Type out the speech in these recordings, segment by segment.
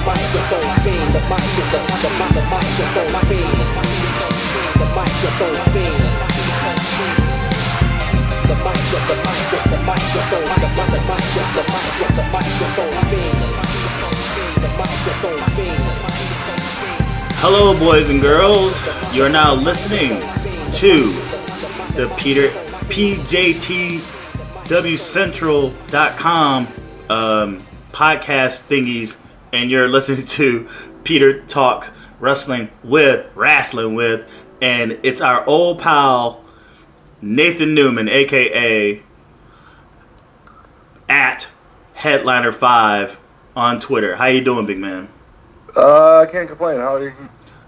microphone fiend, the microphone fiend, the microphone fiend, the microphone fiend, the microphone fiend, the microphone fiend. Hello, boys and girls. You're now listening to the PJTWCentral.com podcast thingies, and you're listening to Peter Talks Wrasslin with, and it's our old pal Nathan Neumann, aka at Headliner5 on Twitter. How you doing, big man? I can't complain.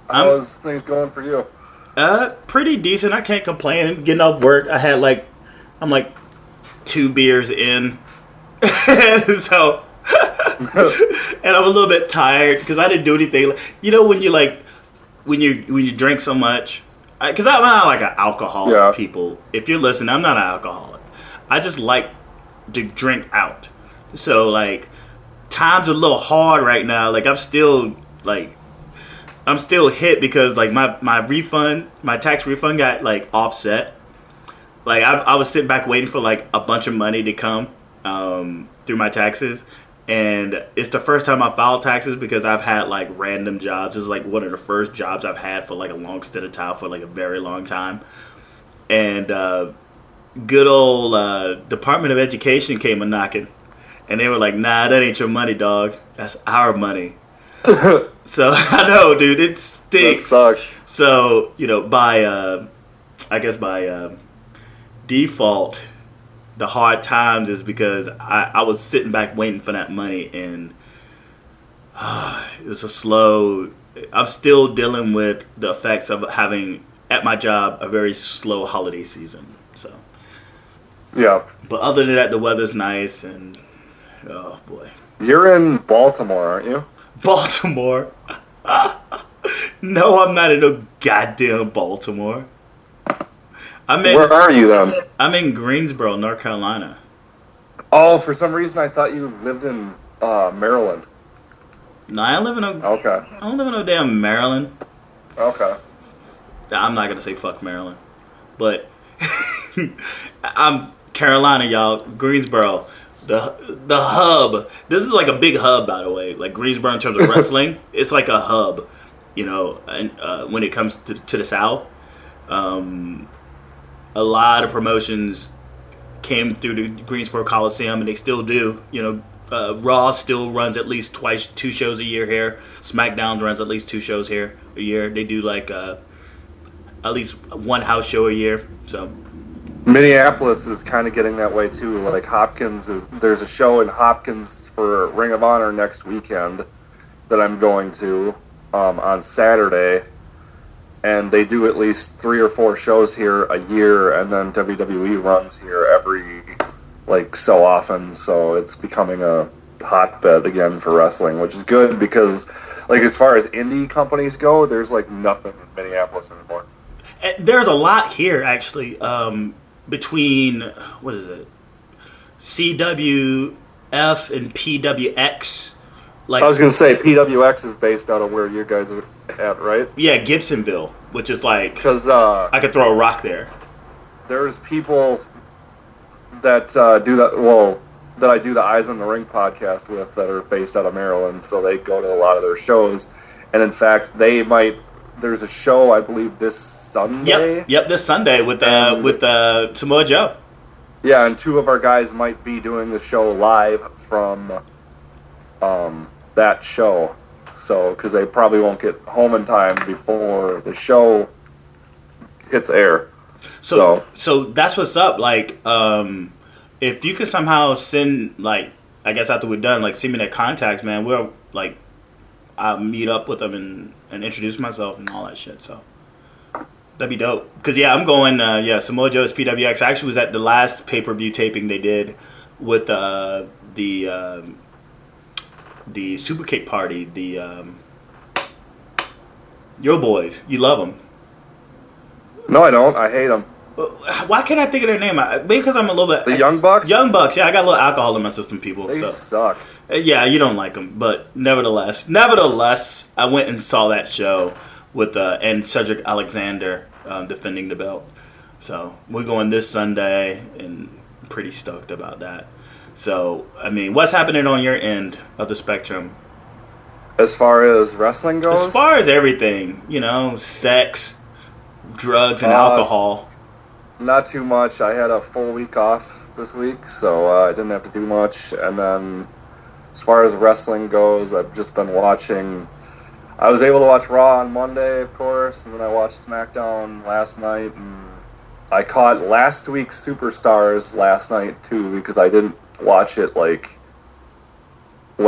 How's things going for you? Pretty decent. I can't complain. Getting off work, I'm like 2 beers in, so and I'm a little bit tired because I didn't do anything. You know when you drink so much, because I'm not like an alcoholic. Yeah. People, if you're listening, I'm not an alcoholic. I just like to drink out. So like times are a little hard right now. Like I'm still hit because like my tax refund got like offset. Like I was sitting back waiting for like a bunch of money to come through my taxes, and it's the first time I filed taxes because I've had like random jobs. This is like one of the first jobs I've had for like a long stint of time, for like a very long time. And good old Department of Education came a knocking, and they were like, "Nah, that ain't your money, dog. That's our money." So I know, dude, it stinks. That sucks. So by default, the hard times is because I was sitting back waiting for that money, and it was a slow. I'm still dealing with the effects of having at my job a very slow holiday season. So yeah. But other than that, the weather's nice, and oh boy. You're in Baltimore, aren't you? Baltimore? No, I'm not in no goddamn Baltimore. Where are you then? I'm in Greensboro, North Carolina. Oh, for some reason I thought you lived in Maryland. No, I don't live in no damn Maryland. Okay. I'm not gonna say fuck Maryland, but I'm Carolina, y'all. Greensboro, the hub. This is like a big hub, by the way. Like Greensboro in terms of wrestling, it's like a hub, and when it comes to the South. A lot of promotions came through the Greensboro Coliseum, and they still do. Raw still runs at least 2 shows a year here. Smackdown runs at least 2 shows here a year. They do like at least 1 house show a year. So Minneapolis is kind of getting that way too. Like there's a show in Hopkins for Ring of Honor next weekend that I'm going to on Saturday. And they do at least 3 or 4 shows here a year, and then WWE runs here every, so often. So it's becoming a hotbed again for wrestling, which is good because, as far as indie companies go, there's, nothing in Minneapolis anymore. There's a lot here, actually, between, what is it, CWF and PWX. I was going to say, PWX is based out of where you guys are at, right? Yeah, Gibsonville, which is because I could throw a rock there. There's people that do that, that I do the Eyes on the Ring podcast with that are based out of Maryland, so they go to a lot of their shows. And in fact, there's a show, I believe, this Sunday. Yep, this Sunday with Samoa Joe. Yeah, and 2 of our guys might be doing the show live from that show, so because they probably won't get home in time before the show hits air. So that's what's up. If you could somehow send, I guess after we're done, send me their contacts, man. We'll I'll meet up with them and introduce myself and all that shit. So that'd be dope. Because I'm going. Samoa Joe's PWX. I actually was at the last pay-per-view taping they did with the Super Kick Party, your boys. You love them. No, I don't. I hate them. Why can't I think of their name? Because I'm a little bit... The Young Bucks? Young Bucks, yeah, I got a little alcohol in my system, people. They so. suck. Yeah, you don't like them, but nevertheless, I went and saw that show with and Cedric Alexander defending the belt. So we're going this Sunday, and pretty stoked about that. So, I mean, what's happening on your end of the spectrum? As far as wrestling goes? As far as everything, sex, drugs, and alcohol. Not too much. I had a full week off this week, so I didn't have to do much. And then, as far as wrestling goes, I've just been watching. I was able to watch Raw on Monday, of course, and then I watched SmackDown last night. And I caught last week's Superstars last night, too, because I didn't watch it, when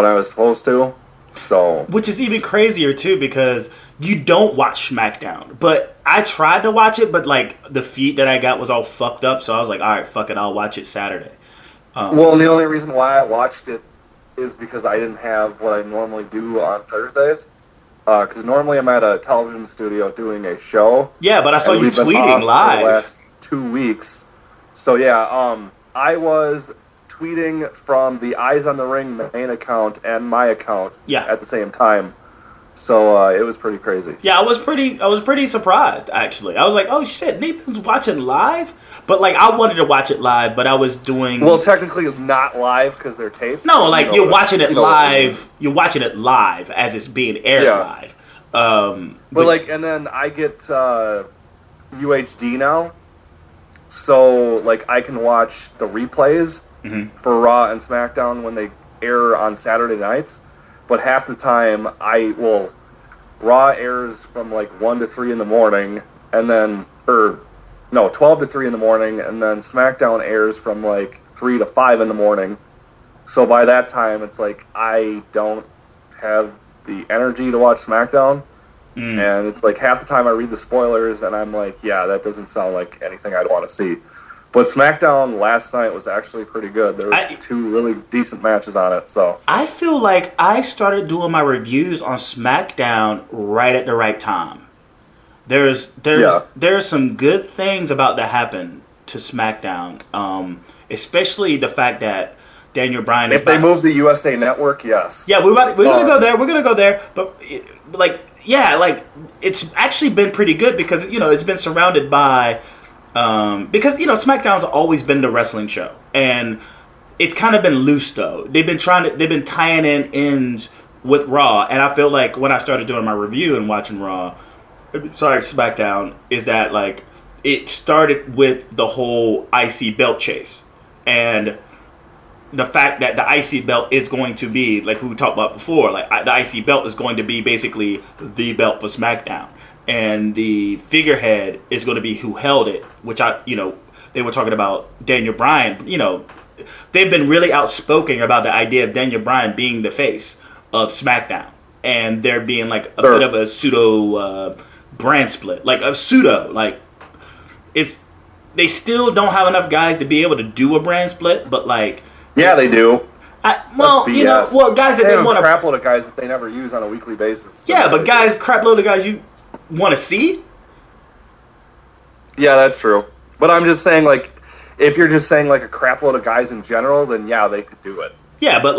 I was supposed to. So, which is even crazier too, because you don't watch SmackDown. But I tried to watch it, but the feed that I got was all fucked up, so I was like, all right, fuck it, I'll watch it Saturday. Well, the only reason why I watched it is because I didn't have what I normally do on Thursdays. Because normally I'm at a television studio doing a show. Yeah, but I saw you tweeting live for the last 2 weeks. So yeah, I was tweeting from the Eyes on the Ring main account and my account at the same time. So it was pretty crazy. Yeah, I was pretty surprised, actually. I was like, oh shit, Nathan's watching live? But I wanted to watch it live, but I was doing... Well, technically not live because they're taped. No, you're watching it live. You're watching it live as it's being aired live. But and then I get UHD now. So, I can watch the replays for Raw and SmackDown when they air on Saturday nights. But half the time, Raw airs from 1 to 3 in the morning, and then, 12 to 3 in the morning, and then SmackDown airs from 3 to 5 in the morning. So by that time, it's I don't have the energy to watch SmackDown. And it's half the time I read the spoilers, and I'm yeah, that doesn't sound like anything I'd want to see. But SmackDown last night was actually pretty good. There was 2 really decent matches on it. So I feel like I started doing my reviews on SmackDown right at the right time. There's some good things about to happen to SmackDown, especially the fact that Daniel Bryan. If they move the USA Network, yes. Yeah, we're gonna go there. We're gonna go there, but it's actually been pretty good because it's been surrounded by. Because SmackDown's always been the wrestling show, and it's kind of been loose though. They've been tying in ends with Raw, and I feel like when I started doing my review and watching SmackDown, is that it started with the whole IC belt chase, and the fact that the IC belt is going to be we talked about before, the IC belt is going to be basically the belt for SmackDown. And the figurehead is going to be who held it, which they were talking about Daniel Bryan. They've been really outspoken about the idea of Daniel Bryan being the face of SmackDown, and there being a bit of a pseudo brand split, they still don't have enough guys to be able to do a brand split, but yeah, they do. Guys that they want a crap load of guys that they never use on a weekly basis. So yeah, but crap load of guys you want to see? Yeah, that's true. But I'm just saying, if you're just saying, a crap load of guys in general, then yeah, they could do it. Yeah, but,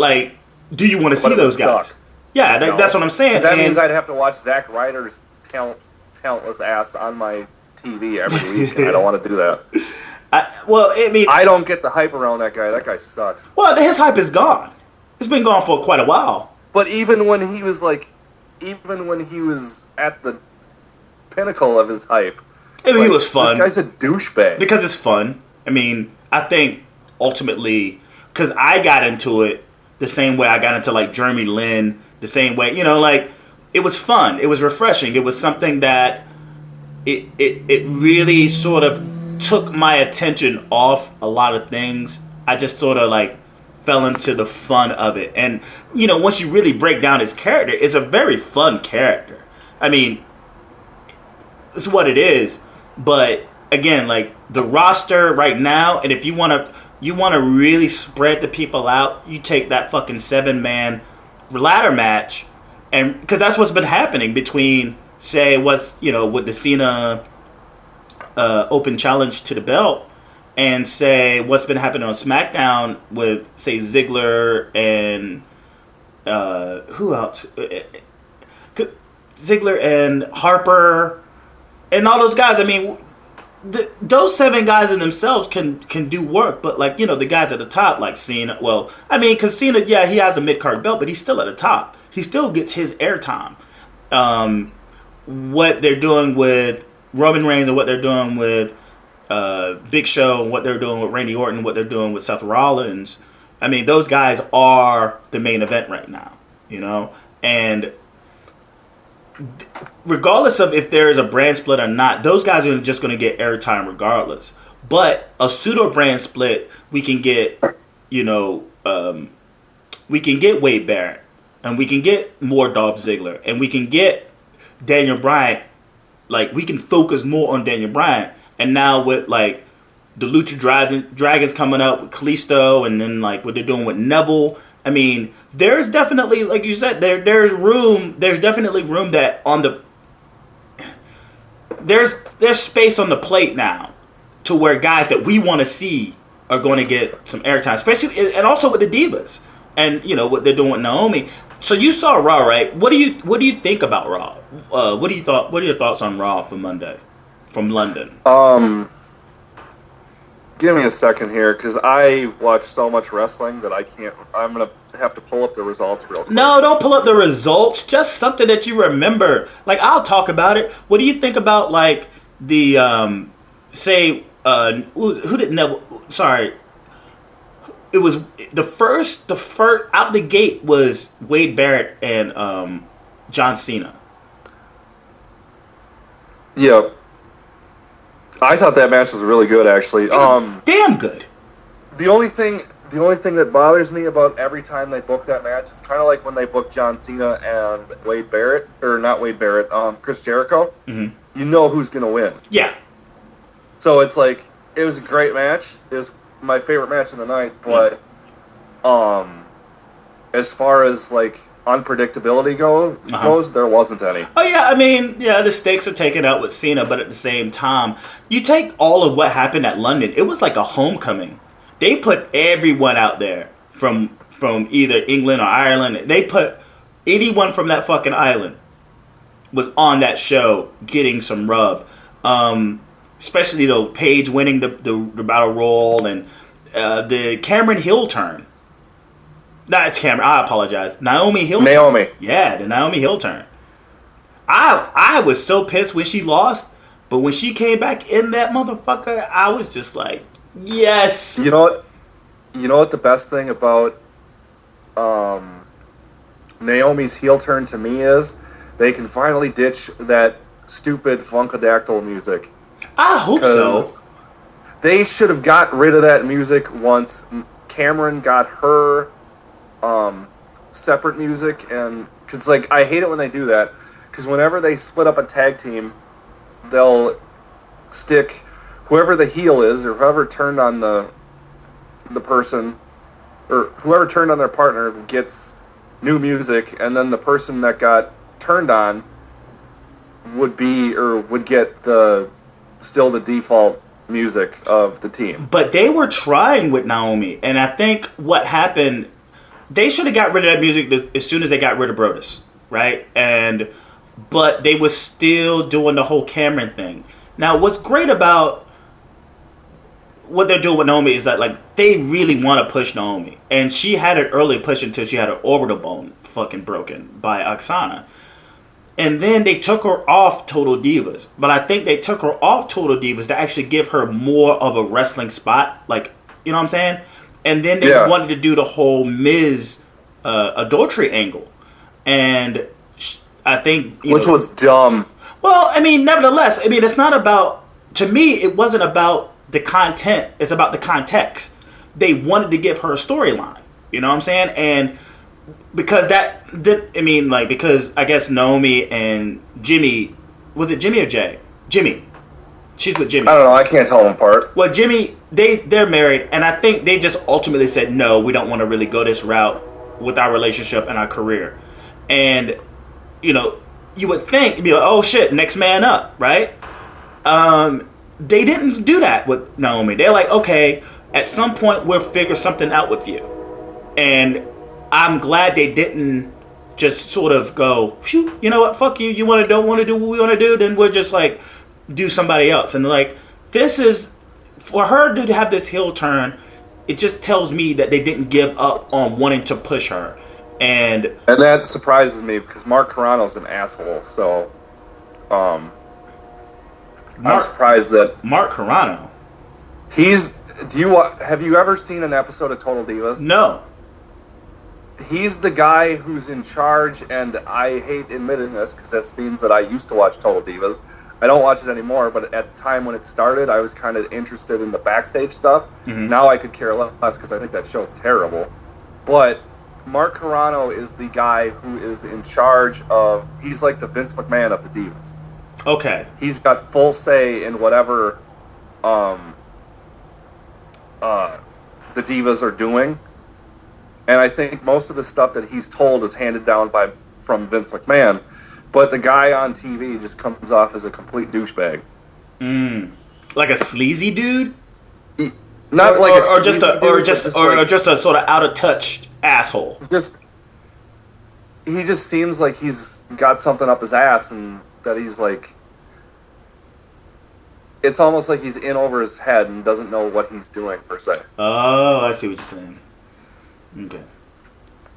do you want to see those guys? Suck. Yeah, that's what I'm saying. That means I'd have to watch Zack Ryder's talentless ass on my TV every week, and I don't want to do that. I don't get the hype around that guy. That guy sucks. Well, his hype is gone. It's been gone for quite a while. But even when he was, at the pinnacle of his hype. He was fun. This guy's a douchebag. Because it's fun. I think ultimately, because I got into it the same way I got into Jeremy Lin, the same way, it was fun. It was refreshing. It was something that it really sort of took my attention off a lot of things. I just sort of fell into the fun of it. And, once you really break down his character, it's a very fun character. It's what it is, but again, the roster right now, and if you want to really spread the people out, you take that fucking 7-man ladder match, and because that's what's been happening between, say, with the Cena open challenge to the belt and say what's been happening on SmackDown with, say, Ziggler and who else? Ziggler and Harper and all those guys. I mean, those 7 guys in themselves can do work, but like, you know, the guys at the top, like Cena. Well, I mean, because Cena, yeah, he has a mid card belt, but he's still at the top. He still gets his airtime. What they're doing with Roman Reigns and what they're doing with Big Show and what they're doing with Randy Orton, what they're doing with Seth Rollins. I mean, those guys are the main event right now, you know? And regardless of if there is a brand split or not, those guys are just going to get airtime regardless. But a pseudo brand split, we can get, you know, we can get Wade Barrett, and we can get more Dolph Ziggler, and we can get Daniel Bryan. Like, we can focus more on Daniel Bryan. And now with, like, the Lucha Dragons coming up with Kalisto, and then, like, what they're doing with Neville. I mean, there's definitely, like you said, there's definitely room that on the, there's space on the plate now to where guys that we want to see are going to get some airtime, especially, and also with the Divas, and, you know, what they're doing with Naomi. So you saw Raw, right? What do you think about Raw? What are your thoughts on Raw for Monday from London? Give me a second here, because I watch so much wrestling that I can't. I'm gonna have to pull up the results real quick. No, don't pull up the results. Just something that you remember. Like, I'll talk about it. What do you think about, like, the who did Neville? Sorry, it was the first out the gate was Wade Barrett and John Cena. Yep. I thought that match was really good, actually. Damn good. The only thing that bothers me about every time they book that match, it's kind of like when they booked John Cena and Wade Barrett, or not Wade Barrett, Chris Jericho. Mm-hmm. You know who's gonna win. Yeah. So it's like, it was a great match. It was my favorite match of the night, but as far as like unpredictability goes, there wasn't any. Oh yeah, I mean, yeah, the stakes are taken out with Cena, but at the same time, you take all of what happened at London, it was like a homecoming. They put everyone out there from either England or Ireland. They put anyone from that fucking island was on that show getting some rub. Especially, you know, Paige winning the Battle Royal, and the Cameron Hill turn. It's Cameron. I apologize. Naomi Hill. Naomi. Yeah, the Naomi Hill turn. I was so pissed when she lost, but when she came back in that motherfucker, I was just like, yes. You know what the best thing about Naomi's heel turn to me is? They can finally ditch that stupid Funkadactyl music. I hope so. They should have got rid of that music once Cameron got her separate music, and cause like I hate it when they do that, because whenever they split up a tag team, they'll stick whoever the heel is, or whoever turned on the person, or whoever turned on their partner gets new music, and then the person that got turned on would get still the default music of the team. But they were trying with Naomi, and I think what happened, they should have got rid of that music as soon as they got rid of Brodus, right? But they were still doing the whole Cameron thing. Now, what's great about what they're doing with Naomi is that, like, they really want to push Naomi, and she had an early push until she had her orbital bone fucking broken by Oksana. And then they took her off Total Divas. But I think they took her off Total Divas to actually give her more of a wrestling spot. Like, you know what I'm saying? And then they wanted to do the whole Miz adultery angle. And I think... Which was dumb. Well, I mean, nevertheless, I mean, it's not about... To me, it wasn't about the content. It's about the context. They wanted to give her a storyline. You know what I'm saying? And... Because because I guess Naomi and Jimmy, was it Jimmy or Jay? Jimmy. She's with Jimmy. I don't know, I can't tell them apart. Well, Jimmy, they're married, and I think they just ultimately said, no, we don't want to really go this route with our relationship and our career. And, you know, you would think, you'd be like, oh shit, next man up, right? they didn't do that with Naomi. They're like, okay, at some point we'll figure something out with you. And I'm glad they didn't just sort of go, phew, you know what, fuck you. You don't want to do what we want to do, then we'll just like do somebody else. And like, this is, for her to have this heel turn, it just tells me that they didn't give up on wanting to push her. And that surprises me because Mark Carrano's an asshole. So, I'm surprised that Mark Carrano. Have you ever seen an episode of Total Divas? No. He's the guy who's in charge, and I hate admitting this because that means that I used to watch Total Divas. I don't watch it anymore, but at the time when it started, I was kind of interested in the backstage stuff. Mm-hmm. Now I could care less because I think that show's terrible. But Mark Carrano is the guy who is in charge of... He's like the Vince McMahon of the Divas. Okay. He's got full say in whatever the Divas are doing. And I think most of the stuff that he's told is handed down from Vince McMahon. But the guy on TV just comes off as a complete douchebag. Like a sleazy dude? Not like or just a sort of out of touch asshole. He just seems like he's got something up his ass, and that he's like, it's almost like he's in over his head and doesn't know what he's doing per se. Oh, I see what you're saying. Okay.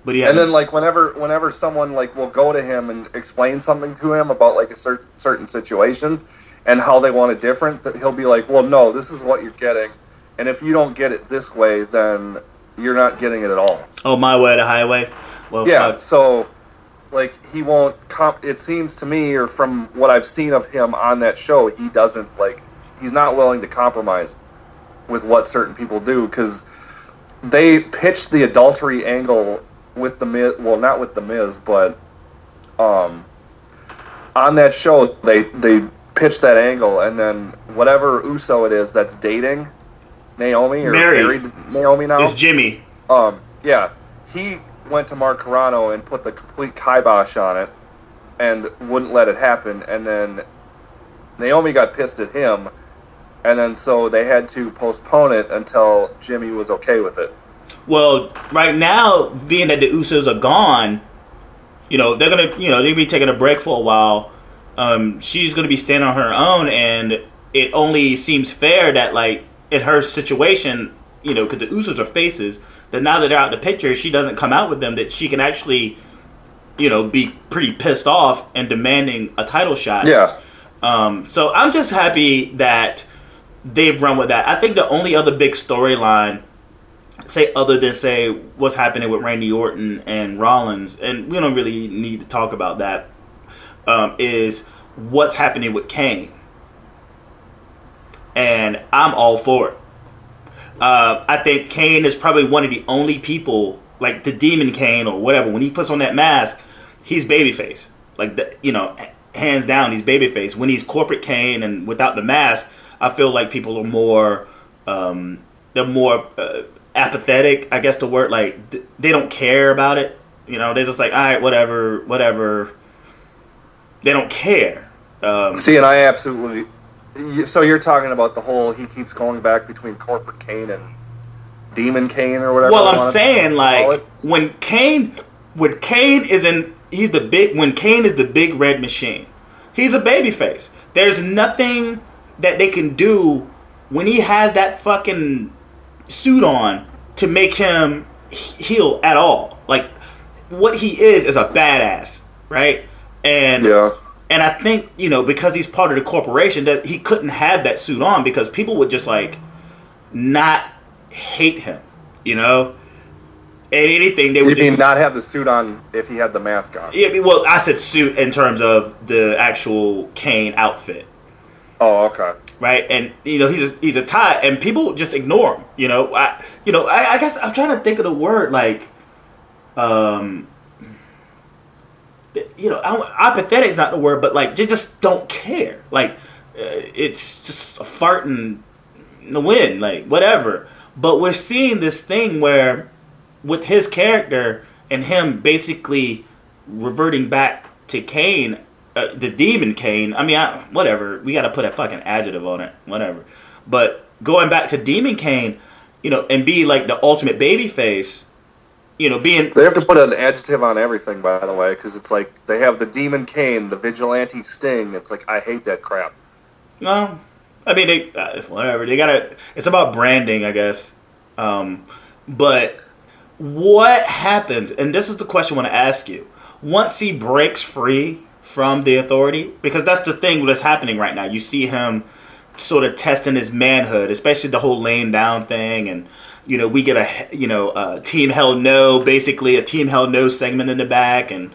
But yeah. And then like whenever someone like will go to him and explain something to him about like a certain situation and how they want it different, that he'll be like, well, no, this is what you're getting, and if you don't get it this way, then you're not getting it at all. Oh, my way or the highway? Well, yeah, fuck. so like he won't it seems to me, or from what I've seen of him on that show, he's not willing to compromise with what certain people do, because they pitched the adultery angle with the Miz, well, not with the Miz, but on that show they pitched that angle, and then whatever Uso it is that's dating Naomi or married Naomi now, it's Jimmy. Yeah, he went to Mark Carrano and put the complete kibosh on it and wouldn't let it happen, and then Naomi got pissed at him, and then so they had to postpone it until Jimmy was okay with it. Well, right now, being that the Usos are gone, they're gonna be taking a break for a while. She's gonna be standing on her own, and it only seems fair that, like, in her situation, because the Usos are faces, that now that they're out of the picture, she doesn't come out with them, that she can actually, be pretty pissed off and demanding a title shot. Yeah. So I'm just happy that they've run with that. I think the only other big storyline, other than what's happening with Randy Orton and Rollins, and we don't really need to talk about that, is what's happening with Kane. And I'm all for it. I think Kane is probably one of the only people, like the Demon Kane or whatever, when he puts on that mask, he's babyface. Like, hands down, he's babyface. When he's corporate Kane and without the mask, I feel like people are more, they're more apathetic, I guess the word, like, they don't care about it. They're just like, all right, whatever. They don't care. See, and I absolutely... So you're talking about the whole, he keeps going back between corporate Kane and Demon Kane or whatever. Well, I'm saying, like, when Kane is when Kane is the big red machine, he's a babyface. There's nothing that they can do when he has that fucking suit on to make him heel at all. Like, what he is a badass, right? And yeah. And I think, because he's part of the corporation, that he couldn't have that suit on because people would just, like, not hate him, And anything they would... You mean not have the suit on if he had the mask on? Yeah, well, I said suit in terms of the actual Kane outfit. Oh, okay. Right? And, he's a tie, and people just ignore him, I guess I'm trying to think of the word, like, apathetic is not the word, but like they just don't care. Like it's just a fart in the wind, like whatever. But we're seeing this thing where, with his character and him basically reverting back to Kane, the Demon Kane. I mean, whatever. We got to put a fucking adjective on it. Whatever. But going back to Demon Kane, and be like the ultimate baby face, being... They have to put an adjective on everything, by the way, because it's like they have the Demon Kane, the Vigilante Sting. It's like, I hate that crap. No. I mean, whatever. They got to... It's about branding, I guess. But what happens, and this is the question I want to ask you, once he breaks free from the Authority, because that's the thing that's happening right now. You see him sort of testing his manhood, especially the whole laying down thing, and we get a Team Hell No, basically a Team Hell No segment in the back, and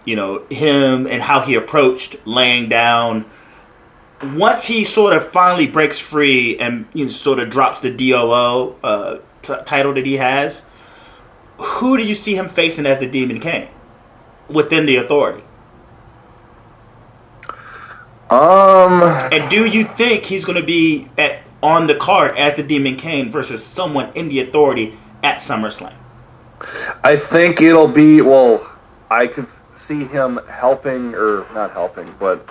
him and how he approached laying down. Once he sort of finally breaks free and sort of drops the DOO title that he has, who do you see him facing as the Demon King within the Authority? And do you think he's going to be on the card as the Demon King versus someone in the Authority at SummerSlam? I think it'll be, I could see him helping, or not helping, but,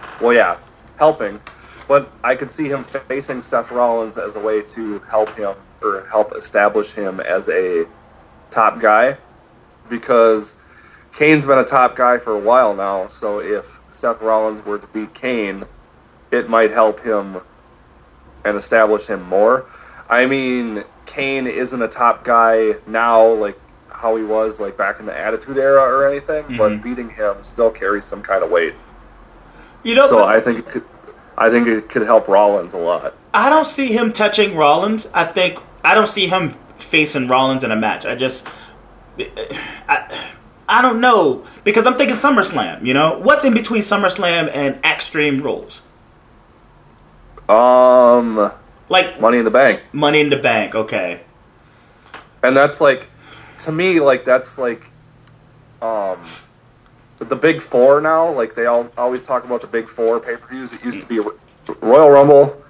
helping. But I could see him facing Seth Rollins as a way to help him, or help establish him as a top guy, because Kane's been a top guy for a while now, so if Seth Rollins were to beat Kane, it might help him and establish him more. I mean, Kane isn't a top guy now, like how he was like back in the Attitude Era or anything, but beating him still carries some kind of weight. So I think it could help Rollins a lot. I don't see him touching Rollins. I don't see him facing Rollins in a match. I don't know, because I'm thinking SummerSlam. What's in between SummerSlam and Extreme Rules? Like Money in the Bank. Money in the Bank, okay. And that's like, to me, like that's like, the Big Four now. Like they always talk about the Big Four pay-per-views. It used to be Royal Rumble,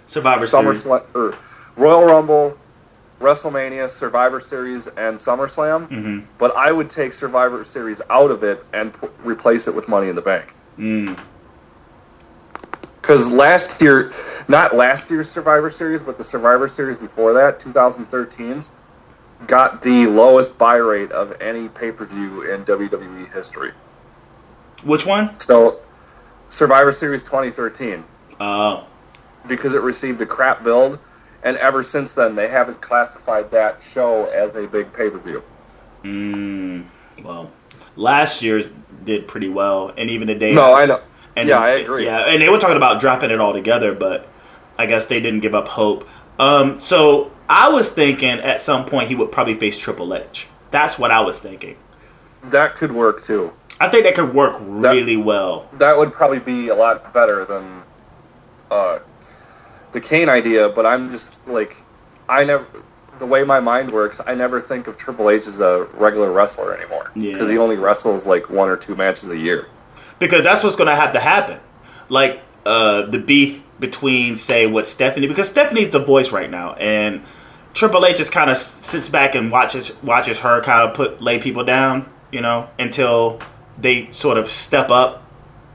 Survivor Series, or Royal Rumble, WrestleMania, Survivor Series, and SummerSlam. But I would take Survivor Series out of it and replace it with Money in the Bank. Because not last year's Survivor Series, but the Survivor Series before that, 2013's, got the lowest buy rate of any pay-per-view in WWE history. Which one? So, Survivor Series 2013. Oh. Because it received a crap build, and ever since then, they haven't classified that show as a big pay-per-view. Well, last year's did pretty well, and even the day... No, I know. I agree. Yeah, and they were talking about dropping it all together, but I guess they didn't give up hope. So I was thinking at some point he would probably face Triple H. That's what I was thinking. That could work, too. I think that could work really well. That would probably be a lot better than the Kane idea, but I'm just, like, the way my mind works, I never think of Triple H as a regular wrestler anymore. Because he only wrestles, like, 1 or 2 matches a year. Because that's what's going to have to happen. Like, the beef between, say, what Stephanie... Because Stephanie's the voice right now, and Triple H just kind of sits back and watches her kind of lay people down, until they sort of step up.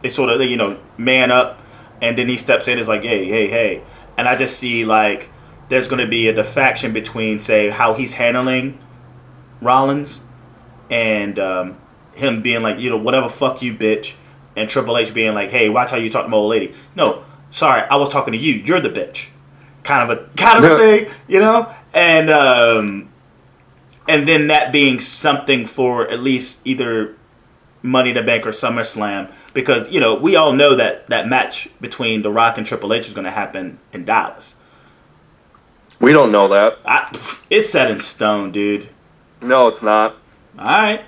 They sort of, man up, and then he steps in and is like, hey. And I just see, like, there's going to be a defection between, say, how he's handling Rollins and him being like, whatever, fuck you, bitch. And Triple H being like, hey, watch how you talk to my old lady. No, sorry, I was talking to you. You're the bitch. Kind of a thing, And then that being something for at least either Money in the Bank or SummerSlam. Because, we all know that match between The Rock and Triple H is going to happen in Dallas. We don't know that. It's set in stone, dude. No, it's not. All right.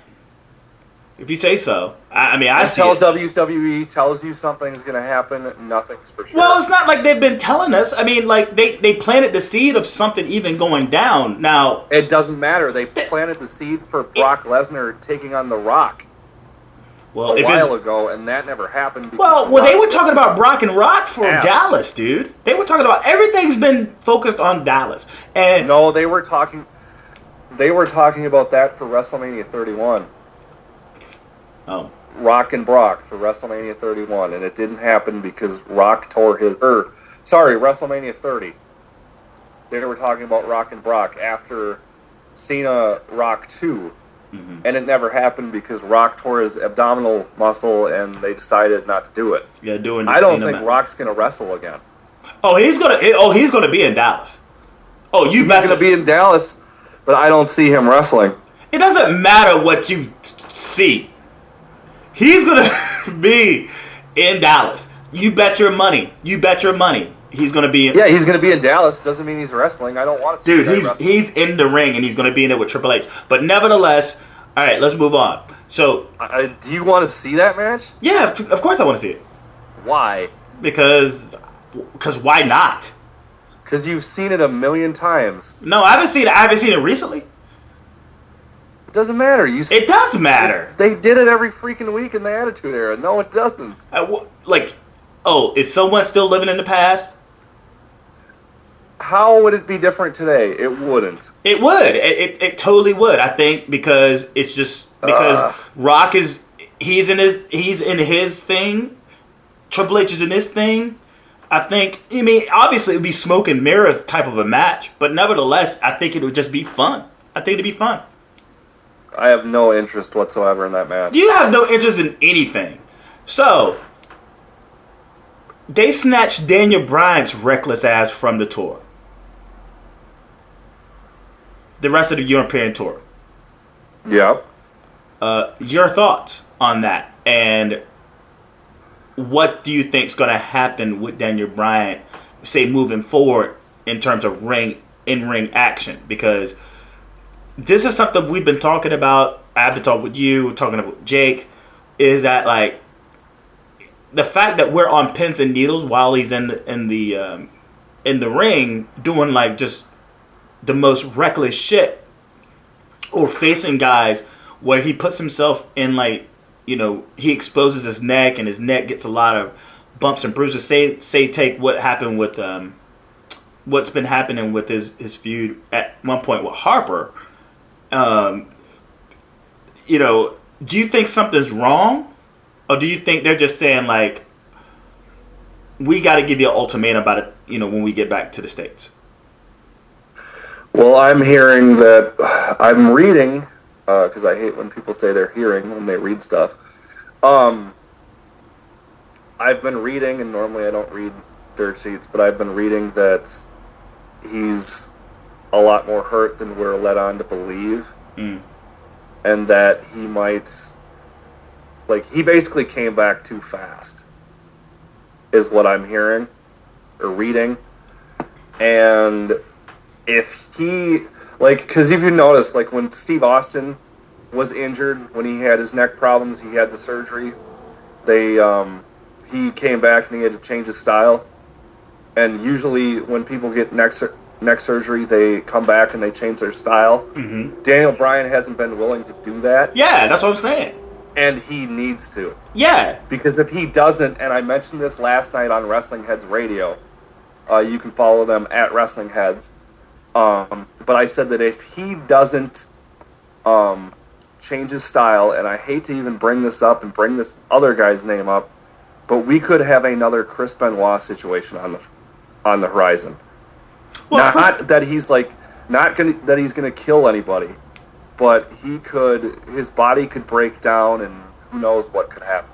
If you say so. Until WWE tells you something's going to happen, nothing's for sure. Well, it's not like they've been telling us. I mean, like, they planted the seed of something even going down. Now... It doesn't matter. They planted the seed for Brock Lesnar taking on The Rock a while ago, and that never happened. Well, they were talking about Brock and Rock for Dallas, dude. They were talking about... Everything's been focused on Dallas. And no, they were talking about that for WrestleMania 31. Oh. Rock and Brock for WrestleMania 31, and it didn't happen because Rock tore his... WrestleMania 30. They were talking about Rock and Brock after Cena Rock 2, and it never happened because Rock tore his abdominal muscle, and they decided not to do it. Yeah, doing. I don't think Rock's gonna wrestle again. Oh, he's gonna be in Dallas. Oh, he's gonna be in Dallas, but I don't see him wrestling. It doesn't matter what you see. He's gonna be in Dallas. You bet your money. He's gonna be. Yeah, he's gonna be in Dallas. Doesn't mean he's wrestling. I don't want to see him wrestling. He's in the ring and he's gonna be in it with Triple H. But nevertheless, all right, let's move on. So, do you want to see that match? Yeah, of course I want to see it. Why? Because why not? Because you've seen it a million times. No, I haven't seen it recently. It doesn't matter. It does matter. They did it every freaking week in the Attitude Era. No, it doesn't. Is someone still living in the past? How would it be different today? It wouldn't. It would. It totally would. I think because it's just because Rock he's in his thing. Triple H is in his thing. I think. I mean, obviously it would be smoke and mirrors type of a match, but nevertheless, I think it would just be fun. I think it'd be fun. I have no interest whatsoever in that match. You have no interest in anything. So they snatched Daniel Bryan's reckless ass from the tour. The rest of the European tour. Yep. Your thoughts on that, and what do you think is going to happen with Daniel Bryan, say, moving forward in terms of in-ring action? Because this is something we've been talking about. I've been talking with you, talking about Jake, is that like the fact that we're on pins and needles while he's in the ring doing like just the most reckless shit, or facing guys where he puts himself in like, you know, he exposes his neck and his neck gets a lot of bumps and bruises. Say take what happened with what's been happening with his feud at one point with Harper. You know, do you think something's wrong, or do you think they're just saying like, we got to give you an ultimatum about it, you know, when we get back to the States? Well, I'm hearing that I'm reading, because I hate when people say they're hearing when they read stuff. I've been reading, and normally I don't read dirt sheets, but I've been reading that he's a lot more hurt than we're led on to believe. And that he might, like, he basically came back too fast, is what I'm hearing, or reading. And if he, like, because if you notice, like, when Steve Austin was injured, when he had his neck problems, he had the surgery, he came back and he had to change his style. And usually when people get neck surgery, they come back and they change their style. Daniel Bryan hasn't been willing to do that. Yeah, that's what I'm saying. And he needs to. Yeah. Because if he doesn't, and I mentioned this last night on Wrestling Heads Radio, you can follow them at Wrestling Heads. But I said that if he doesn't change his style, and I hate to even bring this up and bring this other guy's name up, but we could have another Chris Benoit situation on the horizon. Well, not that he's like that he's gonna kill anybody, but his body could break down, and who knows what could happen.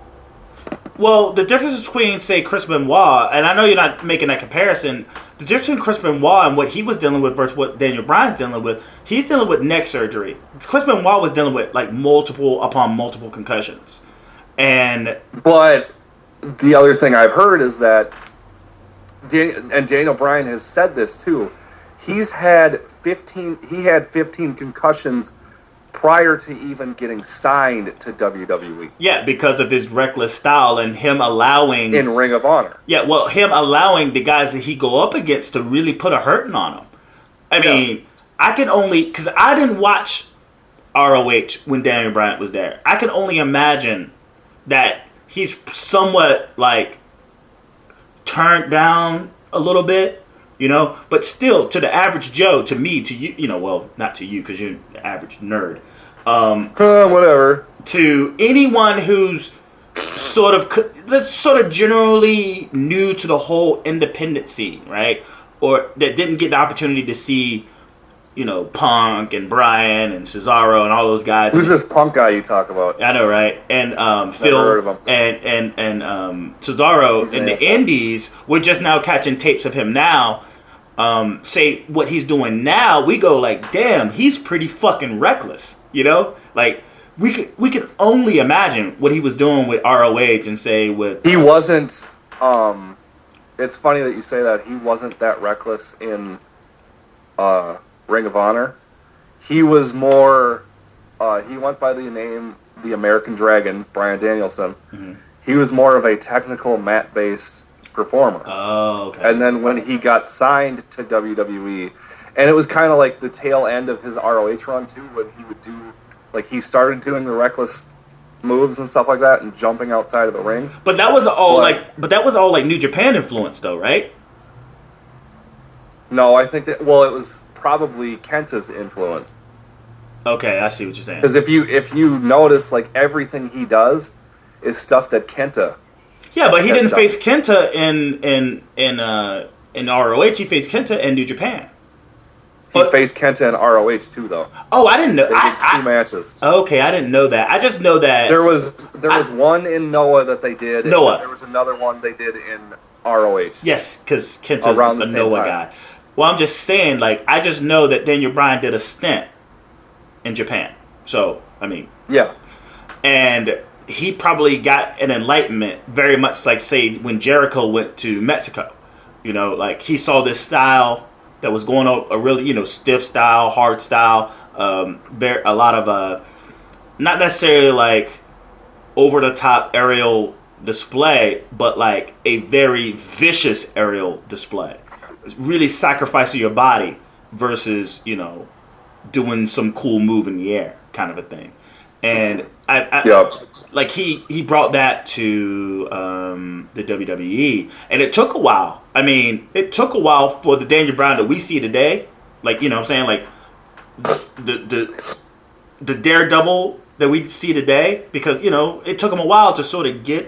Well, the difference between, say, Chris Benoit, and I know you're not making that comparison, the difference between Chris Benoit and what he was dealing with versus what Daniel Bryan's dealing with, he's dealing with neck surgery. Chris Benoit was dealing with like multiple upon multiple concussions. But the other thing I've heard is that, and Daniel Bryan has said this too, he had 15 concussions prior to even getting signed to WWE. Yeah, because of his reckless style and him allowing... in Ring of Honor. Yeah, well, him allowing the guys that he go up against to really put a hurting on him. I mean, I can only... because I didn't watch ROH when Daniel Bryan was there. I can only imagine that he's somewhat, like, turned down a little bit, you know? But still, to the average Joe, to me, to you, you know, well, not to you because you're the average nerd. Whatever. to anyone who's sort of generally new to the whole independent scene, right? Or that didn't get the opportunity to see, Punk and Bryan and Cesaro and all those guys. Who's this Punk guy you talk about? I know, right? And Phil heard of him. and Cesaro in the Indies, we're just now catching tapes of him now. Say what he's doing now, we go like, damn, he's pretty fucking reckless, Like we could only imagine what he was doing with ROH and say with he wasn't. It's funny that you say that. He wasn't that reckless in Ring of Honor. He was more. He went by the name the American Dragon, Bryan Danielson. Mm-hmm. He was more of a technical mat-based performer. Oh, okay. And then when he got signed to WWE, and it was kind of like the tail end of his ROH run too, when he would do, like he started doing the reckless moves and stuff like that, and jumping outside of the ring. But that was all like New Japan influence, though, right? No, I think that. Well, it was probably Kenta's influence. Okay, I see what you're saying. Because if you notice, like everything he does is stuff that Kenta. Yeah, but he didn't face Kenta in ROH. He faced Kenta in New Japan. He faced Kenta in ROH too, though. Oh, I didn't know. They did 2 matches. Okay, I didn't know that. I just know that there was one in Noah that they did. Noah. And there was another one they did in ROH. Yes, because Kenta's a Noah guy. Well, I'm just saying, like, I just know that Daniel Bryan did a stint in Japan. So, I mean, yeah, and he probably got an enlightenment, very much like, say, when Jericho went to Mexico. Like he saw this style that was going on, a really, stiff style, hard style, a lot of not necessarily like over the top aerial display, but like a very vicious aerial display. Really sacrificing your body versus, doing some cool move in the air kind of a thing. And like he brought that to the WWE, and it took a while. I mean, it took a while for the Daniel Bryan that we see today. Like, what I'm saying, like the Daredevil that we see today, because it took him a while to sort of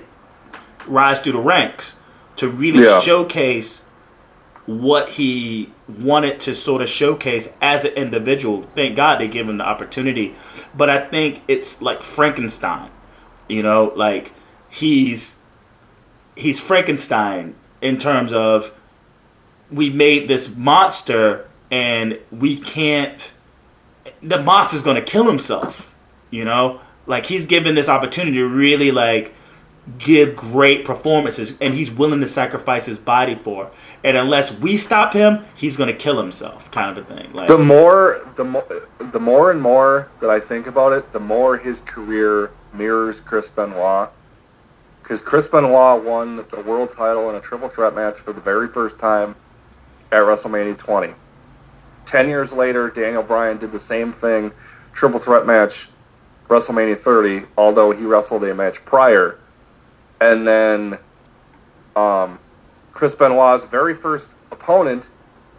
rise through the ranks to really showcase what he wanted to sort of showcase as an individual. Thank God they gave him the opportunity. But I think it's like Frankenstein. Like he's Frankenstein in terms of we made this monster and we can't, the monster's going to kill himself. Like he's given this opportunity to really like give great performances, and he's willing to sacrifice his body for. And unless we stop him, he's going to kill himself, kind of a thing. Like the more and more that I think about it, the more his career mirrors Chris Benoit. Because Chris Benoit won the world title in a triple threat match for the very first time at WrestleMania 20. 10 years later, Daniel Bryan did the same thing, triple threat match, WrestleMania 30, although he wrestled a match prior. And then Chris Benoit's very first opponent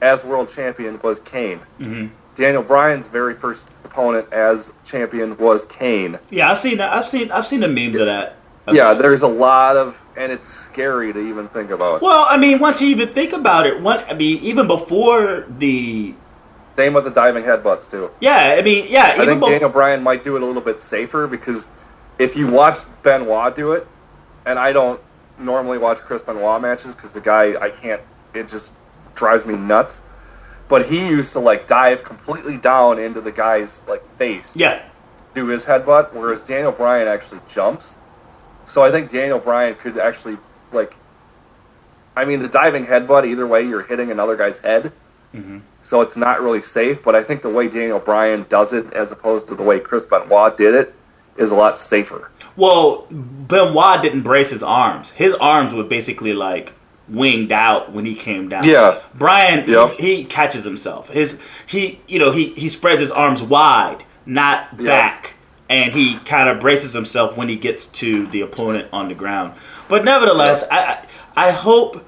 as world champion was Kane. Mm-hmm. Daniel Bryan's very first opponent as champion was Kane. Yeah, I've seen that. I've seen the memes of that. Yeah, there's a lot of, and it's scary to even think about. Well, I mean, once you even think about it, even before the... Same with the diving headbutts, too. Yeah, I mean, yeah. I think Daniel Bryan might do it a little bit safer, because if you watch Benoit do it, and I don't normally watch Chris Benoit matches, because the guy, it just drives me nuts. But he used to, like, dive completely down into the guy's, like, face. Yeah. Do his headbutt, whereas Daniel Bryan actually jumps. So I think Daniel Bryan could actually, like... I mean, the diving headbutt, either way, you're hitting another guy's head. Mm-hmm. So it's not really safe, but I think the way Daniel Bryan does it, as opposed to the way Chris Benoit did it, is a lot safer. Well, Benoit didn't brace his arms. His arms were basically, like, winged out when he came down. Yeah. Bryan, he catches himself. He spreads his arms wide, not back, and he kind of braces himself when he gets to the opponent on the ground. But nevertheless, I hope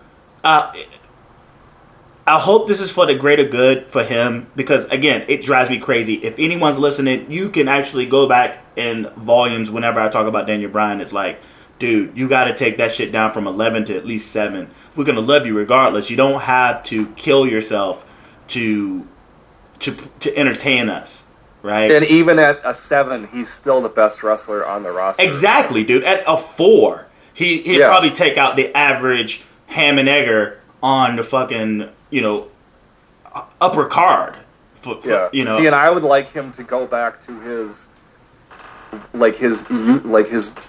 this is for the greater good for him, because, again, it drives me crazy. If anyone's listening, you can actually go back in volumes whenever I talk about Daniel Bryan. It's like, dude, you got to take that shit down from 11 to at least 7. We're gonna love you regardless. You don't have to kill yourself to entertain us, right? And even at a 7, he's still the best wrestler on the roster. Exactly, dude. At a 4, he'd probably take out the average ham and egger on the fucking, upper card. See, and I would like him to go back to his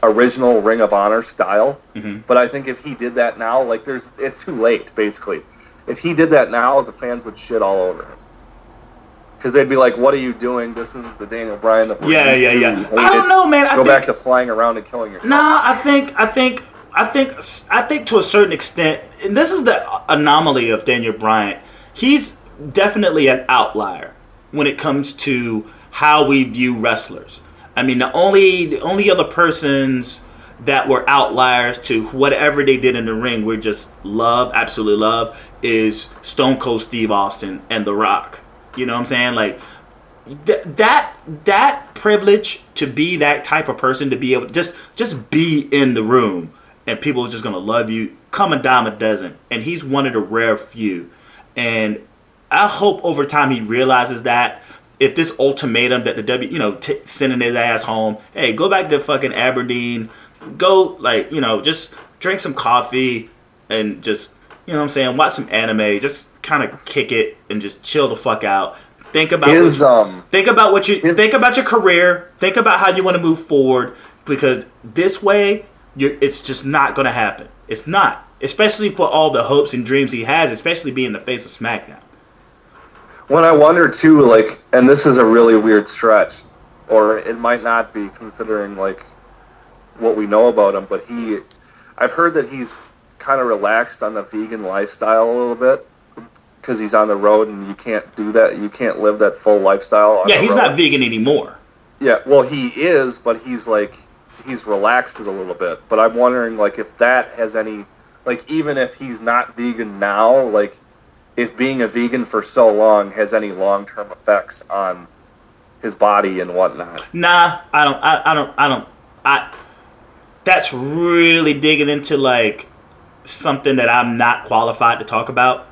original Ring of Honor style. Mm-hmm. But I think if he did that now, it's too late, basically. If he did that now, the fans would shit all over it. Because they'd be like, what are you doing? This isn't the Daniel Bryan that we're used to. I don't know, man. Go back to flying around and killing yourself. Nah, I think to a certain extent, and this is the anomaly of Daniel Bryan, he's definitely an outlier when it comes to how we view wrestlers. I mean, the only other persons that were outliers to whatever they did in the ring we just absolutely love, is Stone Cold Steve Austin and The Rock. You know what I'm saying? Like, that privilege to be that type of person, to be able to just be in the room and people are just going to love you, come a dime a dozen. And he's one of the rare few. And I hope over time he realizes that if this ultimatum that the sending his ass home, hey, go back to fucking Aberdeen, go, just drink some coffee and just, watch some anime, just kind of kick it and just chill the fuck out. Think about think about your career, think about how you want to move forward, because this way it's just not going to happen. It's not, especially for all the hopes and dreams he has, especially being the face of SmackDown. When I wonder too, and this is a really weird stretch, or it might not be considering what we know about him, but I've heard that he's kind of relaxed on the vegan lifestyle a little bit because he's on the road and you can't do that. You can't live that full lifestyle. Yeah, he's not vegan anymore. Yeah, well, he is, but he's relaxed it a little bit. But I'm wondering if that has any, even if he's not vegan now, if being a vegan for so long has any long-term effects on his body and whatnot. Nah, I don't. That's really digging into something that I'm not qualified to talk about.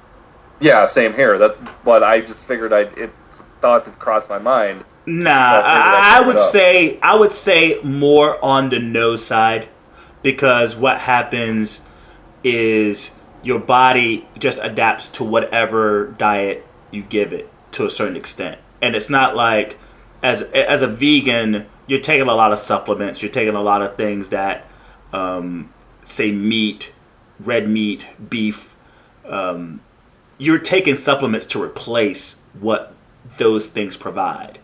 Yeah, same here. But I just figured thought that crossed my mind. Nah, I would say more on the no side, because what happens is your body just adapts to whatever diet you give it to a certain extent. And it's not like, as a vegan, you're taking a lot of supplements, you're taking a lot of things that, say meat, red meat, beef, you're taking supplements to replace what those things provide,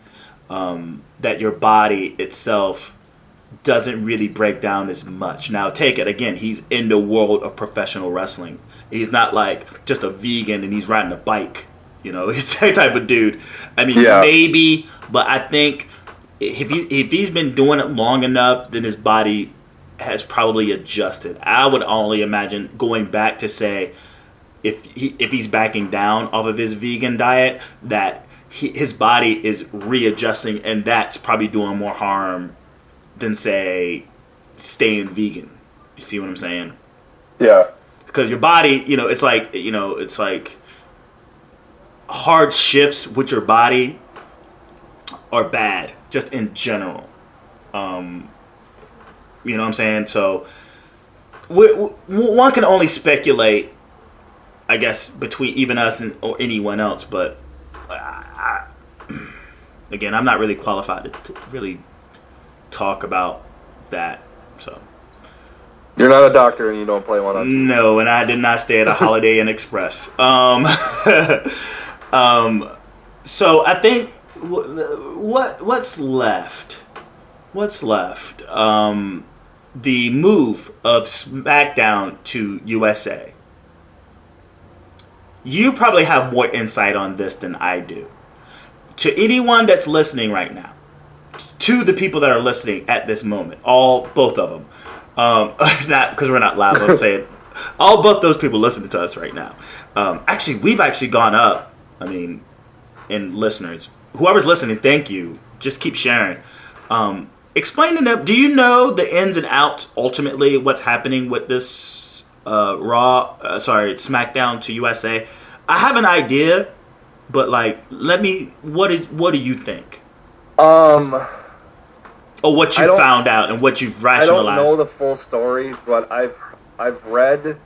that your body itself doesn't really break down as much. Now, take it again, he's in the world of professional wrestling. He's not just a vegan and he's riding a bike. He's that type of dude. I mean, maybe, but I think if he's been doing it long enough, then his body has probably adjusted. I would only imagine going back to say, if he's backing down off of his vegan diet, that his body is readjusting, and that's probably doing more harm than, say, staying vegan. You see what I'm saying? Yeah. Because your body, it's like hard shifts with your body are bad, just in general. You know what I'm saying? So one can only speculate, I guess, between even us or anyone else. But again, I'm not really qualified to really talk about that. So. You're not a doctor and you don't play one on TV. No, and I did not stay at a Holiday Inn Express. So I think what's left? The move of SmackDown to USA. You probably have more insight on this than I do. To anyone that's listening right now, to the people that are listening at this moment, both of them, not because we're not live, I'm saying both those people listening to us right now. We've actually gone up. I mean, in listeners, whoever's listening, thank you. Just keep sharing. explain to them. Do you know the ins and outs? Ultimately, what's happening with this SmackDown to USA? I have an idea, but like, what do you think? Or what you found out and what you've rationalized? I don't know the full story, but I've read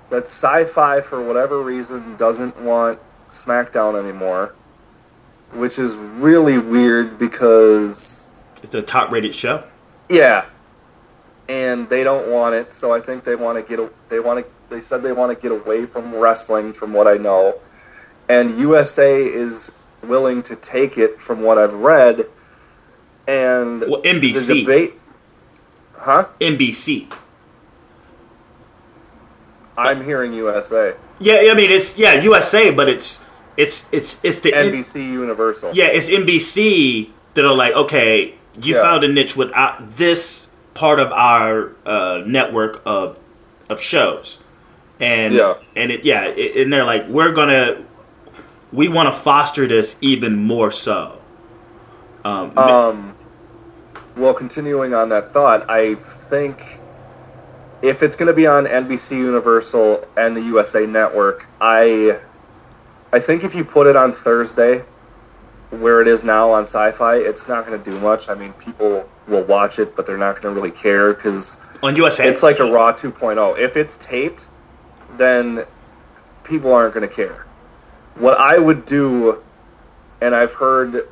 that Sci-Fi, for whatever reason, doesn't want SmackDown anymore, which is really weird because it's the top-rated show. Yeah, and they don't want it, so I think they said they want to get away from wrestling, from what I know, and USA is willing to take it, from what I've read. And NBC. The debate, huh? NBC. I'm hearing USA. Yeah, I mean it's USA, but it's the NBC Universal. Yeah, it's NBC that are like, okay, you found a niche without this part of our network of shows, and and they're like, we want to foster this even more so. Well, continuing on that thought, I think if it's going to be on NBC Universal and the USA Network, I think if you put it on Thursday, where it is now on Sci-Fi, it's not going to do much. I mean, people will watch it, but they're not going to really care because on USA, it's like a Raw 2.0. If it's taped, then people aren't going to care. What I would do, and I've heard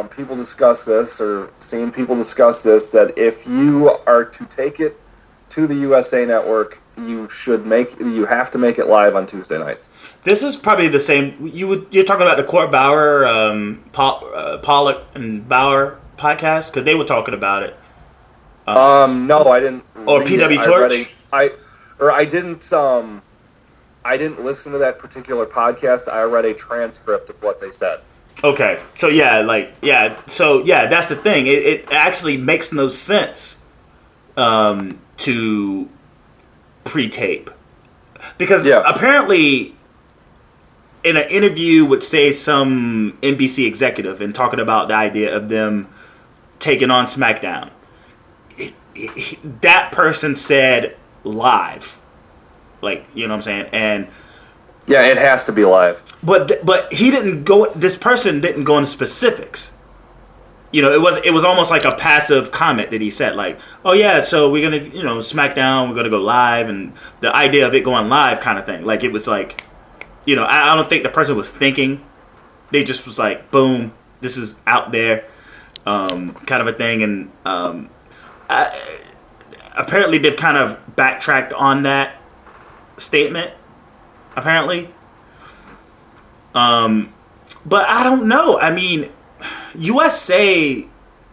people discuss this, or seen people discuss this, that if you are to take it to the USA Network, you have to make it live on Tuesday nights. This is probably the same. You're talking about the Court Bauer, Pollock and Bauer podcast, because they were talking about it. No, I didn't. Or PW Torch. I didn't listen to that particular podcast. I read a transcript of what they said. Okay, so that's the thing. It actually makes no sense to pre-tape, because apparently in an interview with, say, some NBC executive and talking about the idea of them taking on SmackDown, that person said live, like, you know what I'm saying, and yeah, it has to be live. But he didn't go. This person didn't go into specifics. You know, it was almost like a passive comment that he said, like, "Oh yeah, so we're gonna, SmackDown, we're gonna go live," and the idea of it going live, kind of thing. Like, it was like, I don't think the person was thinking. They just was like, "Boom, this is out there," kind of a thing. And apparently they've kind of backtracked on that statement. Apparently. But I don't know. I mean, USA,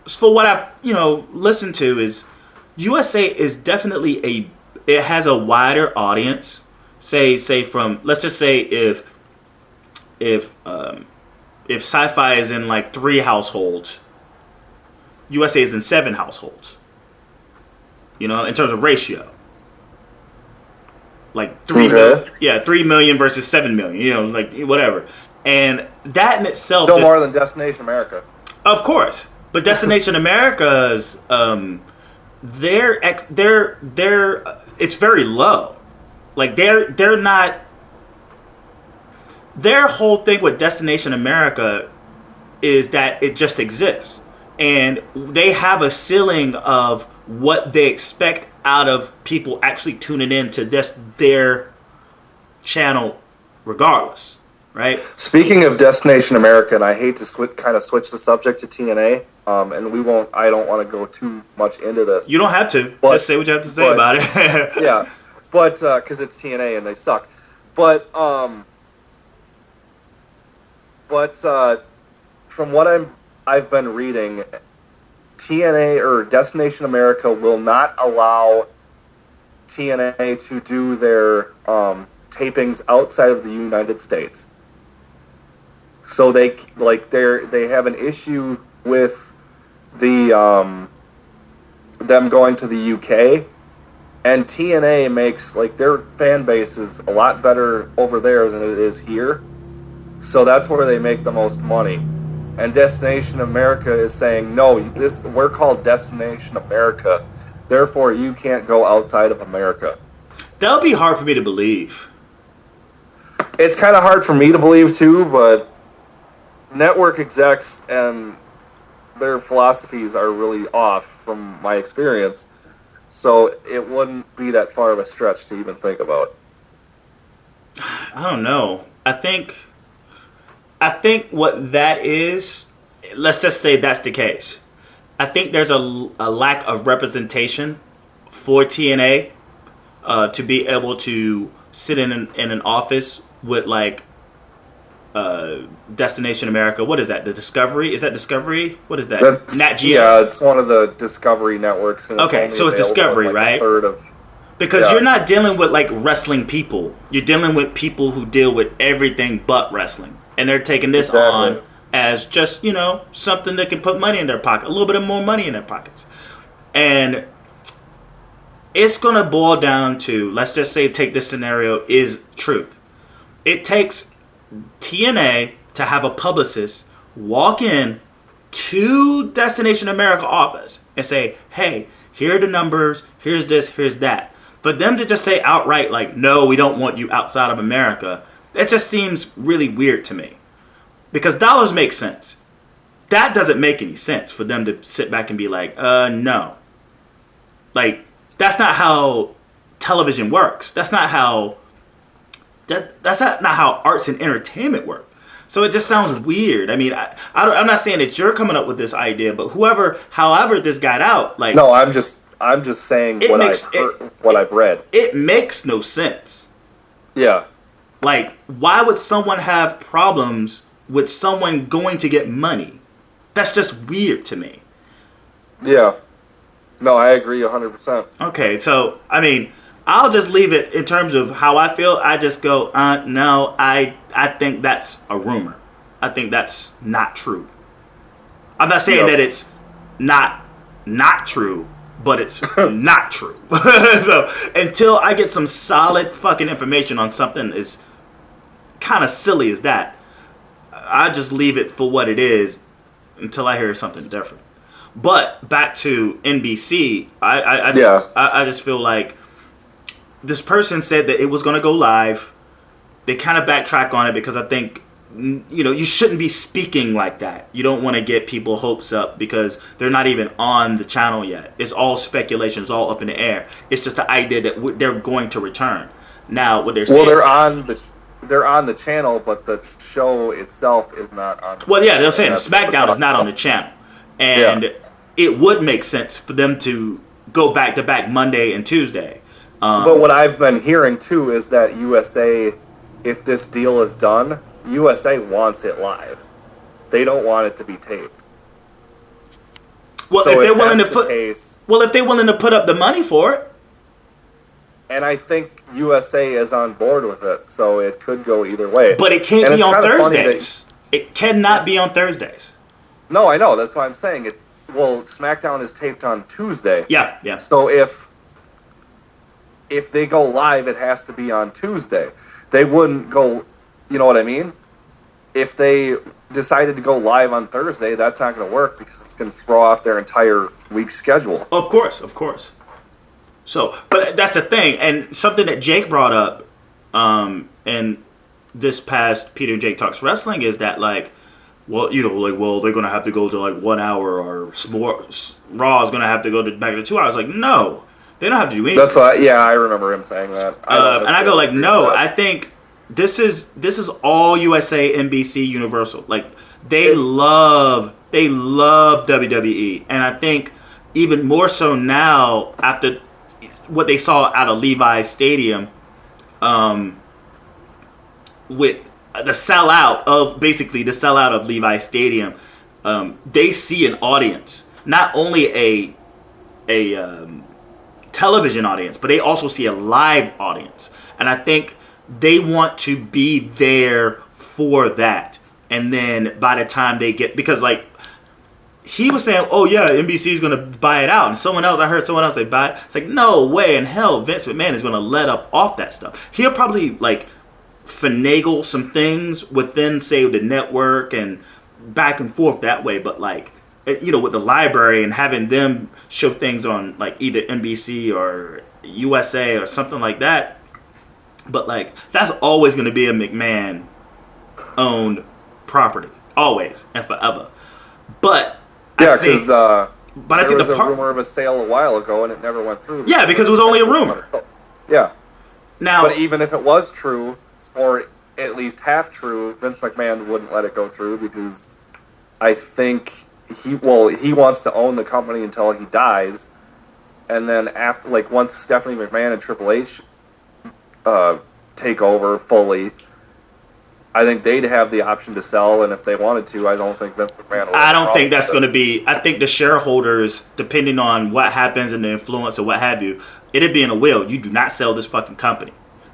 for what I've, listened to, is USA is definitely it has a wider audience. Say from, let's just say if Sci-Fi is in like 3 households, USA is in 7 households. In terms of ratio. Like 3 million versus 7 million, like whatever. And that in itself still more than Destination America. Of course. But Destination America's they're it's very low. Like they're not, their whole thing with Destination America is that it just exists. And they have a ceiling of what they expect out of people actually tuning in to their channel regardless, right? Speaking of Destination America, and I hate to switch the subject to TNA, and I don't want to go too much into this. You don't have to. Just say what you have to say about it. Yeah, but because it's TNA and they suck. But from what I've been reading, TNA or Destination America will not allow TNA to do their tapings outside of the United States. So they have an issue with them going to the UK, and TNA makes, like, their fan base is a lot better over there than it is here. So that's where they make the most money. and Destination America is saying, no, we're called Destination America, therefore you can't go outside of America. That would be hard for me to believe. It's kind of hard for me to believe too, but network execs and their philosophies are really off from my experience, so it wouldn't be that far of a stretch to even think about. I don't know. I think what that is, let's just say that's the case. I think there's a lack of representation for TNA to be able to sit in an office with like Destination America. What is that? The Discovery? Is that Discovery? What is that? Nat Geo? Yeah, it's one of the Discovery networks. And okay, so it's Discovery, like right? A third of, because you're not dealing with like wrestling people. You're dealing with people who deal with everything but wrestling. And they're taking this on as just, something that can put money in their pocket. A little bit of more money in their pockets. And it's going to boil down to, let's just say, take this scenario is truth. It takes TNA to have a publicist walk in to Destination America office and say, hey, here are the numbers, here's this, here's that. For them to just say outright, like, no, we don't want you outside of America, that just seems really weird to me. Because dollars make sense. That doesn't make any sense for them to sit back and be like, no. Like, that's not how television works. That's not how arts and entertainment work. So it just sounds weird. I mean, I'm not saying that you're coming up with this idea, but however this got out, like, no, I'm just saying what I've read. It makes no sense. Yeah. Like, why would someone have problems with someone going to get money? That's just weird to me. Yeah. No, I agree 100%. Okay, so, I mean, I'll just leave it in terms of how I feel. I just go, no, I think that's a rumor. I think that's not true. I'm not saying that it's not true, but it's not true. So, until I get some solid fucking information on something as kind of silly as that, I just leave it for what it is until I hear something different. But back to NBC, I just feel like this person said that it was going to go live. They kind of backtrack on it because I think, you shouldn't be speaking like that. You don't want to get people hopes up because they're not even on the channel yet. It's all speculation. It's all up in the air. It's just the idea that they're going to return. Now, what they're saying... Well, they're on the channel, but the show itself is not on the channel. Well, yeah, they're saying Smackdown is not on the channel. And it would make sense for them to go back-to-back Monday and Tuesday. But what I've been hearing, too, is that USA, if this deal is done, USA wants it live. They don't want it to be taped. Well, if they're willing to put up the money for it. And I think USA is on board with it, so it could go either way. But it can't be on Thursdays. It cannot be on Thursdays. No, I know. That's why I'm saying it. Well, SmackDown is taped on Tuesday. Yeah. So if they go live, it has to be on Tuesday. They wouldn't go, you know what I mean? If they decided to go live on Thursday, that's not going to work because it's going to throw off their entire week's schedule. Of course. So, but that's the thing, and something that Jake brought up in this past Peter and Jake Talks Wrestling is that, like, they're going to have to go to, like, 1 hour, or Raw is going to have to go back to 2 hours. Like, no, they don't have to do anything. That's why, I remember him saying that. And I go, like, no, I think this is all USA, NBC, Universal. Like, they love WWE, and I think even more so now after what they saw out of Levi's Stadium, with the sellout of Levi's Stadium, they see an audience, not only a television audience, but they also see a live audience, and I think they want to be there for that. And then by the time they get, because like he was saying, oh yeah, NBC is going to buy it out, and I heard someone else say buy it. It's like, no way in hell Vince McMahon is going to let up off that stuff. He'll probably like finagle some things within, say, the network and back and forth that way, but like, you know, with the library and having them show things on like either NBC or USA or something like that. But like, that's always going to be a McMahon owned property, always and forever. But yeah, because there was a rumor of a sale a while ago and it never went through. Yeah, because it was only a rumor. Yeah. Now, but even if it was true, or at least half true, Vince McMahon wouldn't let it go through because I think he wants to own the company until he dies, and then after, like, once Stephanie McMahon and Triple H take over fully, I think they'd have the option to sell, and if they wanted to, I don't think Vince McMahon would. I don't think that's going to be. I think the shareholders, depending on what happens and the influence or what have you, it'd be in a will. You do not sell this fucking company.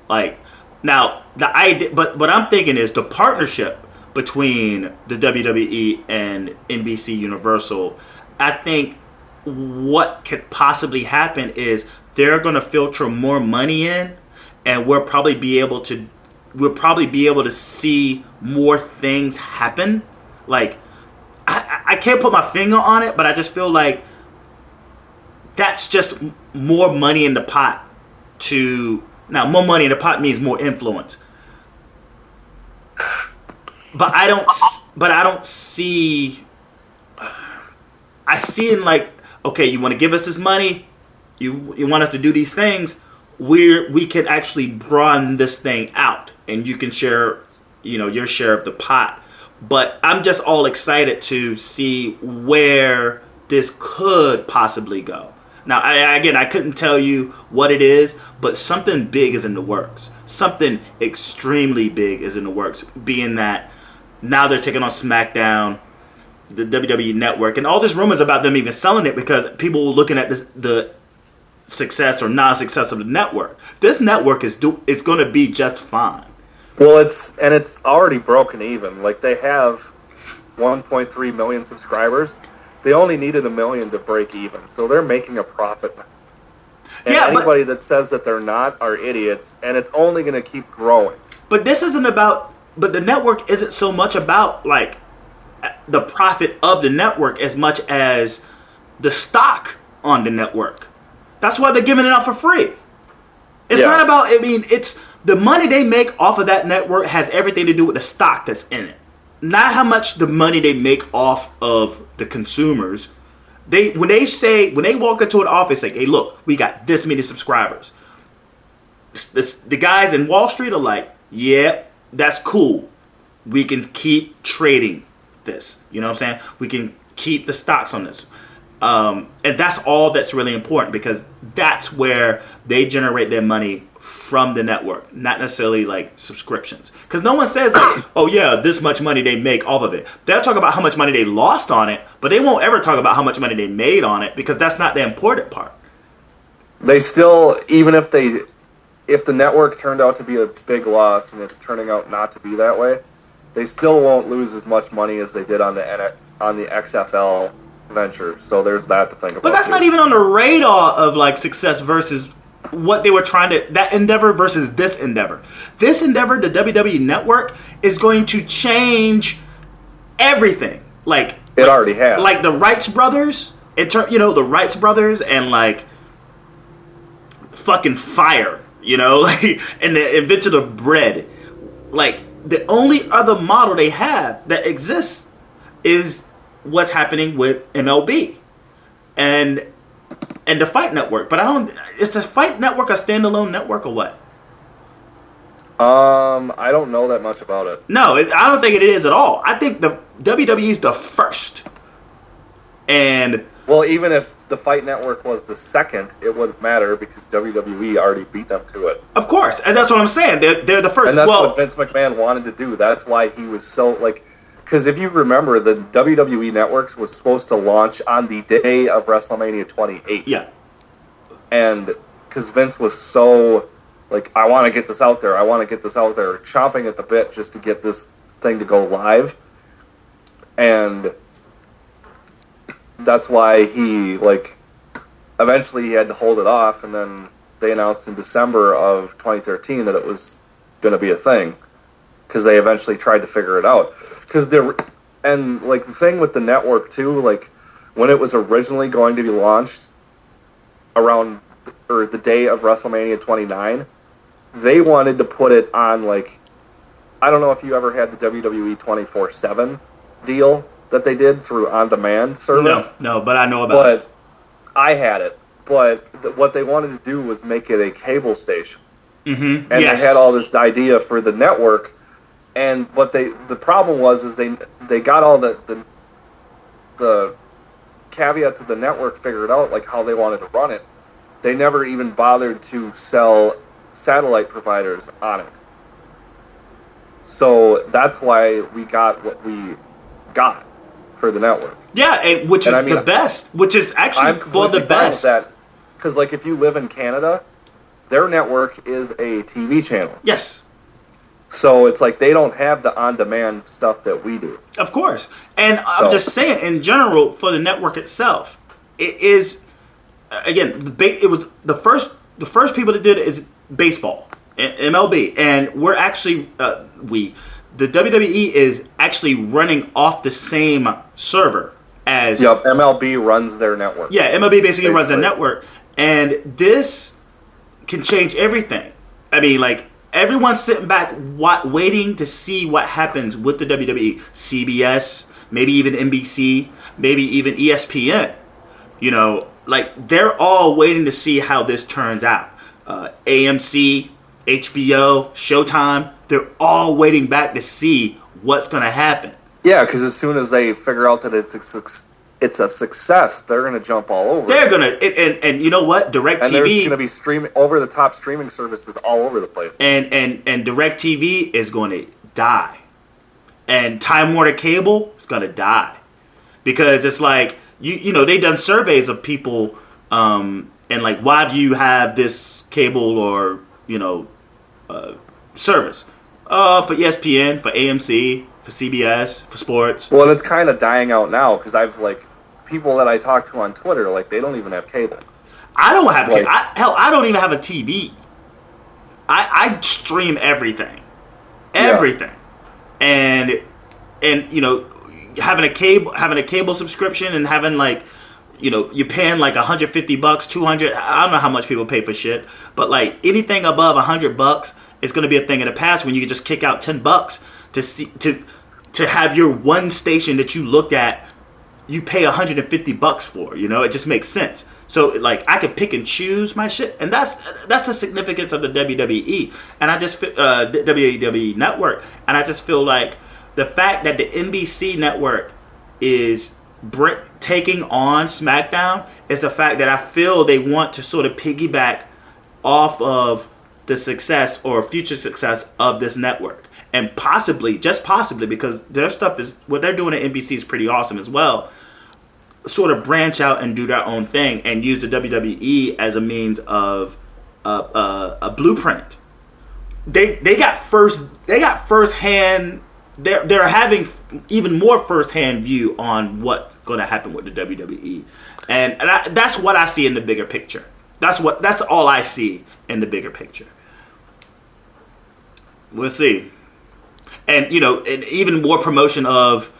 Like, now the idea, but what I'm thinking is the partnership between the WWE and NBC Universal. I think what could possibly happen is they're going to filter more money in, and we'll probably be able to see more things happen. Like, I can't put my finger on it, but I just feel like that's just more money in the pot. Now, more money in the pot means more influence. But I don't see. I see in like, okay, you want to give us this money, you want us to do these things. We can actually broaden this thing out, and you can share, your share of the pot. But I'm just all excited to see where this could possibly go. Now, I couldn't tell you what it is, but something big is in the works. Something extremely big is in the works, being that now they're taking on Smackdown, the WWE Network, and all these rumors about them even selling it because people were looking at the success or non-success of the network. This network is going to be just fine. Well, it's already broken even. Like, they have 1.3 million subscribers. They only needed 1 million to break even, so they're making a profit. And anybody that says that they're not are idiots, and it's only going to keep growing. But this isn't about. But the network isn't so much about like the profit of the network as much as the stock on the network. That's why they're giving it out for free. It's not about. I mean, it's the money they make off of that network has everything to do with the stock that's in it. Not how much the money they make off of the consumers. When they walk into an office, like, hey, look, we got this many subscribers. The guys in Wall Street are like, yeah, that's cool. We can keep trading this. You know what I'm saying? We can keep the stocks on this. And that's all that's really important because that's where they generate their money from the network, not necessarily like subscriptions. Because no one says, like, oh yeah, this much money they make off of it. They'll talk about how much money they lost on it, but they won't ever talk about how much money they made on it because that's not the important part. They still, even if the network turned out to be a big loss and it's turning out not to be that way, they still won't lose as much money as they did on the XFL venture. So there's that to think about. But that's not even on the radar of like success versus what they were trying to, that endeavor versus this endeavor. This endeavor, the WWE Network, is going to change everything. Like it already has. Like the Wrights brothers, the Wrights brothers and like fucking fire, like, and the invention of bread. Like the only other model they have that exists is what's happening with MLB and the Fight Network. But is the Fight Network a standalone network or what? I don't know that much about it. No, I don't think it is at all. I think the WWE is the first. And well, even if the Fight Network was the second, it wouldn't matter because WWE already beat them to it. Of course, and that's what I'm saying. They're the first. And that's what Vince McMahon wanted to do. That's why he was so like. Because if you remember, the WWE Networks was supposed to launch on the day of WrestleMania 28. Yeah. And because Vince was so, like, I want to get this out there, chomping at the bit just to get this thing to go live. And that's why he, like, eventually he had to hold it off, and then they announced in December of 2013 that it was going to be a thing. Because they eventually tried to figure it out. Because And like the thing with the network too, like when it was originally going to be launched around or the day of WrestleMania 29, they wanted to put it on like, I don't know if you ever had the WWE 24/7 deal that they did through on-demand service. No, but I know about it. But I had it. But what they wanted to do was make it a cable station. Mm-hmm. And they had all this idea for the network. And what the problem was is they got all the caveats of the network figured out, like how they wanted to run it. They never even bothered to sell satellite providers on it. So that's why we got what we got for the network. Yeah, which is the best. Which is actually for the best. Because like if you live in Canada, their network is a TV channel. Yes. So it's like they don't have the on-demand stuff that we do. Of course. And I'm just saying, in general, for the network itself, it is, again, it was the first people that did it is baseball, MLB. And we're actually, the WWE is actually running off the same server as... Yep, MLB runs their network. Yeah, MLB basically runs their network. And this can change everything. I mean, like, everyone's sitting back waiting to see what happens with the WWE. CBS, maybe even NBC, maybe even ESPN. You know, like, they're all waiting to see how this turns out. AMC, HBO, Showtime, they're all waiting back to see what's going to happen. Yeah, because as soon as they figure out that it's a success, they're going to jump all over. They're going to, and you know what? DirecTV. And there's going to be over-the-top streaming services all over the place. And DirecTV is going to die. And Time Warner Cable is going to die. Because it's like, you know, they've done surveys of people, and like, why do you have this cable or, you know, service? For ESPN, for AMC, for CBS, for sports. Well, and it's kind of dying out now because I've, like, people that I talk to on Twitter, like, they don't even have cable. I don't have cable. I don't even have a TV. I stream everything. Everything. Yeah. And you know, having a cable subscription and having, like, you know, you're paying like $150, $200. I don't know how much people pay for shit, but like anything above $100 is going to be a thing of the past when you can just kick out $10 to have your one station that you look at, you pay $150 for. You know, it just makes sense. So like I could pick and choose my shit, and that's the significance of the WWE and the WWE network. And I just feel like the fact that the NBC network is taking on SmackDown is the fact that I feel they want to sort of piggyback off of the success or future success of this network. And possibly, just possibly, because their stuff is, what they're doing at NBC is pretty awesome as well, sort of branch out and do their own thing and use the WWE as a means of a blueprint. They got first hand. They're having even more first-hand view on what's going to happen with the WWE, and that's what I see in the bigger picture. That's all I see in the bigger picture. We'll see, and you know, and even more promotion of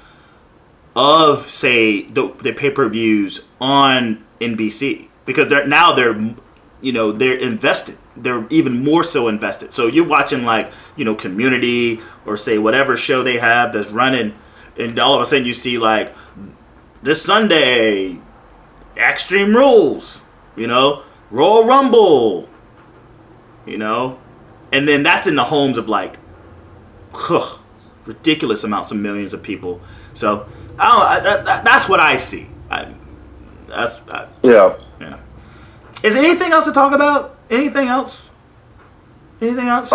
say the pay-per-views on NBC because they're invested. They're even more so invested. So you're watching, like, you know, Community or say whatever show they have that's running, and all of a sudden you see, like, this Sunday, Extreme Rules, you know, Royal Rumble, you know, and then that's in the homes of, like, ridiculous amounts of millions of people. So that's what I see. Yeah. Is there anything else to talk about? Anything else? Anything else?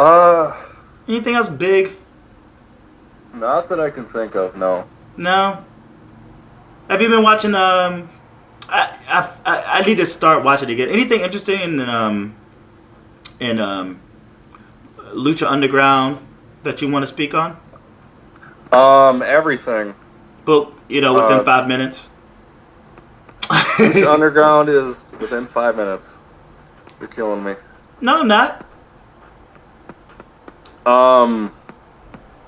Anything else big? Not that I can think of. No. No. Have you been watching? I need to start watching again. Anything interesting in Lucha Underground that you want to speak on? Everything. But you know, within 5 minutes. Lucha Underground is within 5 minutes. You're killing me. No, I'm not.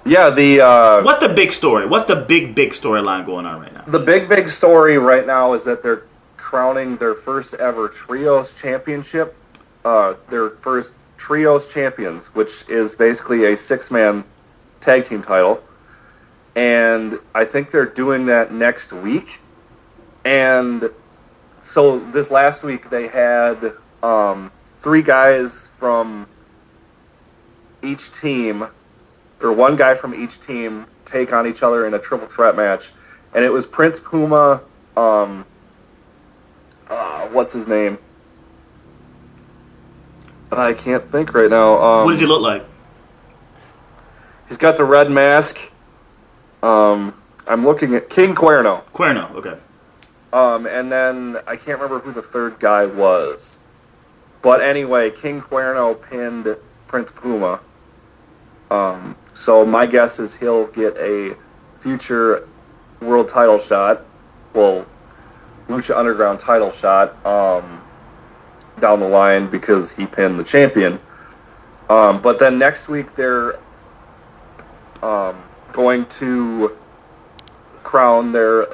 Yeah, What's the big story? What's the big storyline going on right now? the big story right now is that they're crowning their first ever Trios Championship, their first Trios Champions, which is basically a 6-man tag team title. And I think they're doing that next week. And so this last week they had 3 guys from each team, or 1 guy from each team, take on each other in a triple threat match. And it was Prince Puma, what's his name? I can't think right now. What does he look like? He's got the red mask. I'm looking at King Cuerno. Cuerno, okay. And then I can't remember who the third guy was. But anyway, King Cuerno pinned Prince Puma. So my guess is he'll get a future world title shot. Well, Lucha Underground title shot down the line because he pinned the champion. But then next week they're going to crown their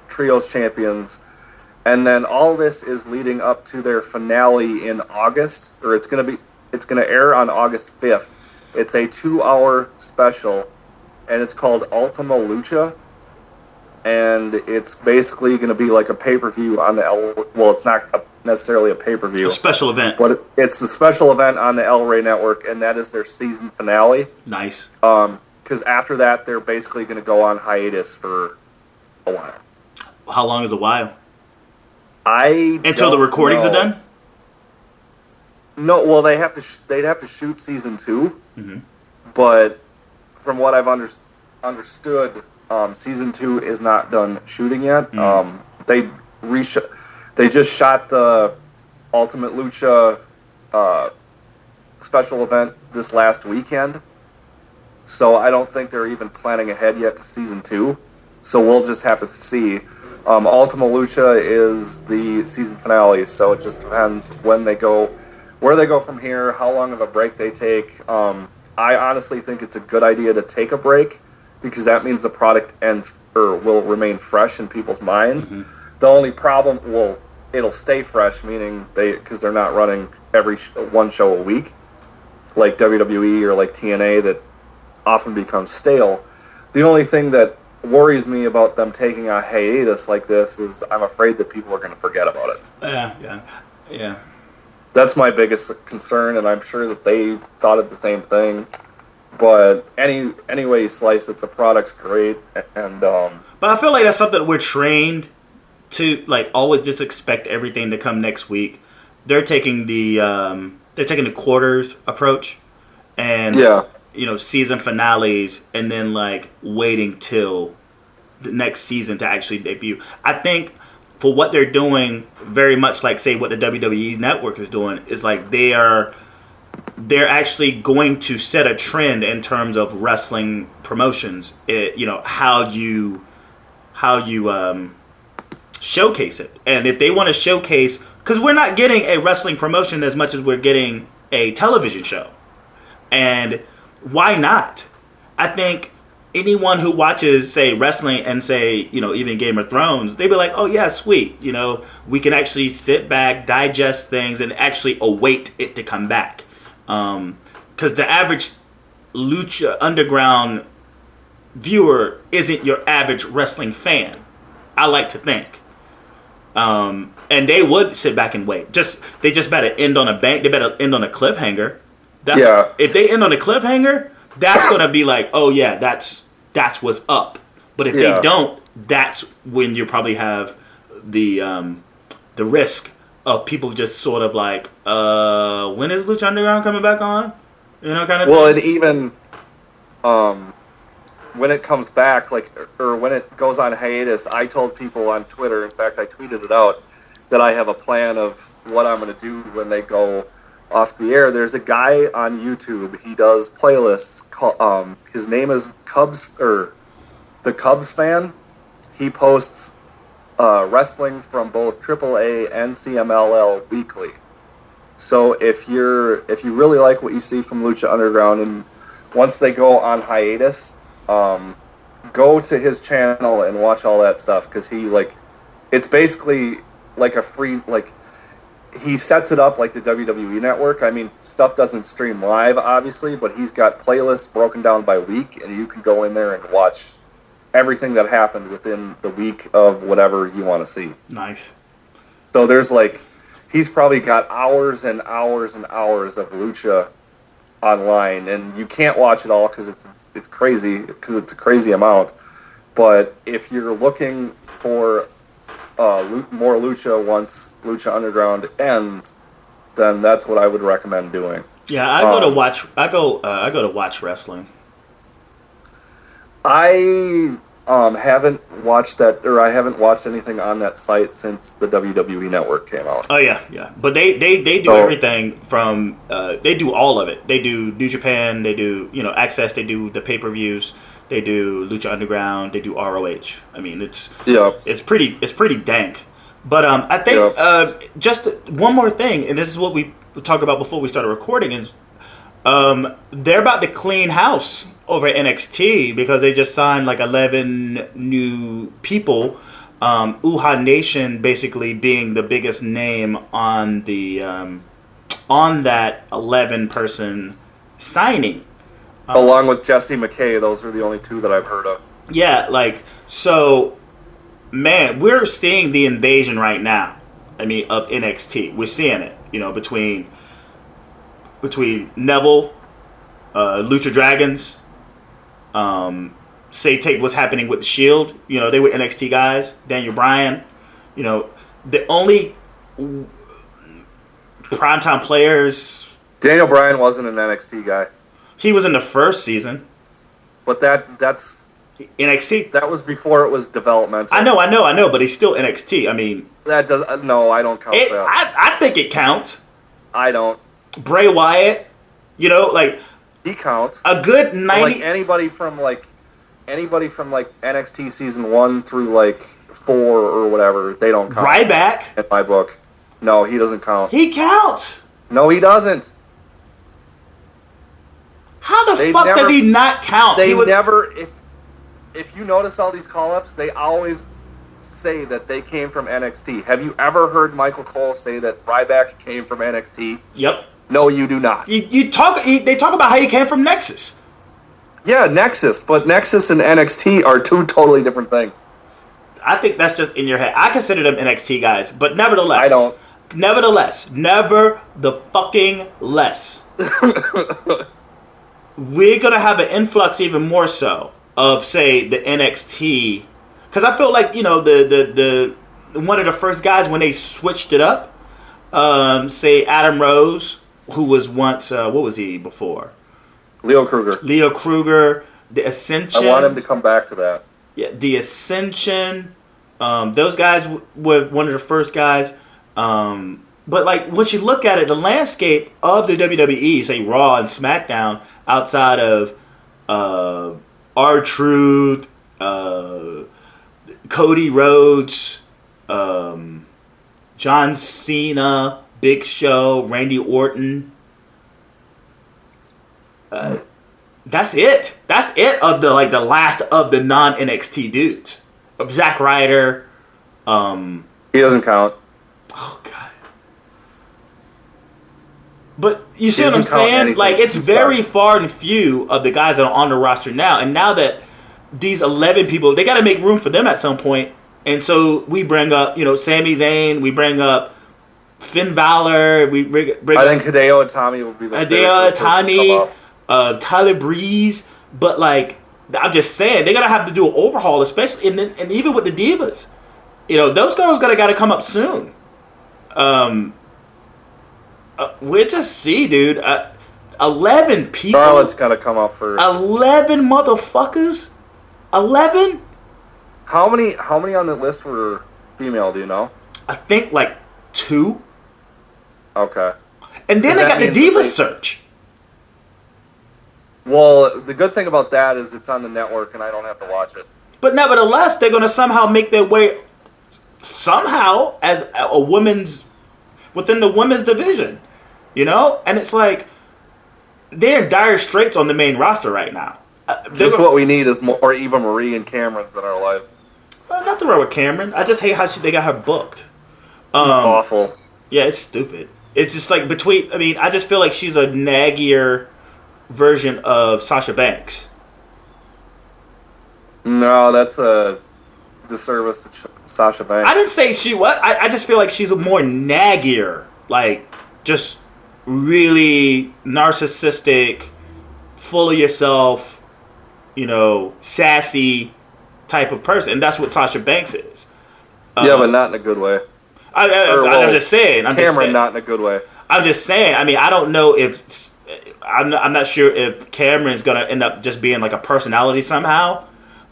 Trios champions, and then all this is leading up to their finale in August, or it's going to air on August 5th. It's a 2-hour special, and it's called Ultima Lucha, and it's basically going to be like a pay-per-view on the well, it's not necessarily a pay-per-view. A special event. But it's the special event on the El Rey Network, and that is their season finale. Nice. Because after that, they're basically going to go on hiatus for a while. How long is a while? Until the recordings are done? No, well, they'd have to shoot season 2. Mm-hmm. But from what I've understood, season 2 is not done shooting yet. Mm-hmm. They just shot the Ultimate Lucha special event this last weekend. So I don't think they're even planning ahead yet to season 2. So we'll just have to see. Ultima Lucha is the season finale, so it just depends where they go from here, how long of a break they take. I honestly think it's a good idea to take a break because that means the product will remain fresh in people's minds. Mm-hmm. The only problem, it'll stay fresh, meaning because they're not running one show a week like WWE or like TNA that often becomes stale. The only thing that worries me about them taking a hiatus like this is I'm afraid that people are going to forget about it. Yeah. That's my biggest concern, and I'm sure that they thought of the same thing. But any way you slice it, the product's great, and But I feel like that's something we're trained to, like, always just expect everything to come next week. They're taking the quarters approach, and season finales, and then like waiting till the next season to actually debut. I think for what they're doing, very much like say what the WWE Network is doing, is like they're actually going to set a trend in terms of wrestling promotions. How you showcase it, and if they want to showcase, because we're not getting a wrestling promotion as much as we're getting a television show, and why not? I think anyone who watches, say, wrestling and say, even Game of Thrones, they'd be like, oh yeah, sweet. We can actually sit back, digest things, and actually await it to come back. Because the average Lucha Underground viewer isn't your average wrestling fan, I like to think. And they would sit back and wait. They just better end on a bank. They better end on a cliffhanger. If they end on a cliffhanger, that's gonna be like, oh yeah, that's what's up. But if they don't, that's when you probably have the risk of people just sort of like, when is Lucha Underground coming back on? Kind of thing. Well, and even when it comes back, or when it goes on hiatus, I told people on Twitter, in fact, I tweeted it out, that I have a plan of what I'm going to do when they go off the air. There's a guy on YouTube. He does playlists. His name is the Cubs fan. He posts wrestling from both AAA and CMLL weekly. So if you really like what you see from Lucha Underground, and once they go on hiatus, go to his channel and watch all that stuff, because he, like, it's basically like a free, like, he sets it up like the WWE Network. I mean, stuff doesn't stream live, obviously, but he's got playlists broken down by week, and you can go in there and watch everything that happened within the week of whatever you want to see. Nice. So there's, like, he's probably got hours and hours and hours of lucha online, and you can't watch it all because it's crazy, because it's a crazy amount. But if you're looking for more lucha once Lucha Underground ends, then that's what I would recommend doing. Yeah, I go to watch wrestling. I haven't watched that, or I haven't watched anything on that site since the WWE Network came out. Oh yeah. But they do everything from they do all of it. They do New Japan, they do Access, they do the pay-per-views, they do Lucha Underground, they do ROH. I mean, it's pretty dank. But I think just one more thing, and this is what we talked about before we started recording, is they're about to clean house over at NXT because they just signed like 11 new people. Uha Nation basically being the biggest name on the on that 11-person signing. Along with Jesse McKay, those are the only two that I've heard of. Yeah, like, so, man, we're seeing the invasion right now. I mean, of NXT. We're seeing it, between Neville, Lucha Dragons, take what's happening with the Shield. They were NXT guys. Daniel Bryan. The only primetime players. Daniel Bryan wasn't an NXT guy. He was in the first season. But that's NXT. That was before it was developmental. I know, but he's still NXT. I mean, that does no, I don't count that. I think it counts. I don't. Bray Wyatt, like he counts. A good 90. Like anybody from NXT season 1 through 4 or whatever, they don't count. Ryback in my book. No, he doesn't count. He counts. No, he doesn't. How the fuck does he not count? They never. If you notice all these call-ups, they always say that they came from NXT. Have you ever heard Michael Cole say that Ryback came from NXT? Yep. No, you do not. They talk about how he came from Nexus. Yeah, Nexus, but Nexus and NXT are two totally different things. I think that's just in your head. I consider them NXT guys, but nevertheless. I don't. Nevertheless. Never the fucking less. We're going to have an influx even more so of, say, the NXT. Because I feel like, the one of the first guys when they switched it up, say Adam Rose, who was once, what was he before? Leo Kruger. The Ascension. I want him to come back to that. Yeah, the Ascension. Those guys were one of the first guys. But once you look at it, the landscape of the WWE, say Raw and SmackDown, outside of R-Truth, Cody Rhodes, John Cena, Big Show, Randy Orton. That's it. That's it of the last of the non-NXT dudes. Of Zack Ryder. He doesn't count. Oh God. But you see what I'm saying? It's very far and few of the guys that are on the roster now. And now that these 11 people, they got to make room for them at some point. And so we bring up, Sami Zayn. We bring up Finn Balor. We bring I think Hideo Itami would be the Hideo Itami, Tyler Breeze. But I'm just saying, they're gonna have to do an overhaul, especially and even with the divas. Those girls gotta come up soon. We'll just see, dude. 11 people. Charlotte's gotta come up first. 11 motherfuckers. 11. How many on the list were female? Do you know? I think 2. Okay. And then they got the Divas search. Well, the good thing about that is it's on the network and I don't have to watch it. But nevertheless, they're going to somehow make their way as a women's within the women's division, And it's they're in dire straits on the main roster right now. Just what we need is more Eva Marie and Camerons in our lives. Nothing wrong with Cameron. I just hate how they got her booked. It's awful. Yeah, it's stupid. It's just like I just feel like she's a naggier version of Sasha Banks. No, that's a disservice to Sasha Banks. I didn't say she was. I just feel like she's a more naggier, like just really narcissistic, full of yourself, sassy type of person. And that's what Sasha Banks is. Yeah, but not in a good way. I'm just saying. Cameron, not in a good way. I'm just saying. I mean, I don't know if I'm not sure if Cameron's gonna end up just being like a personality somehow.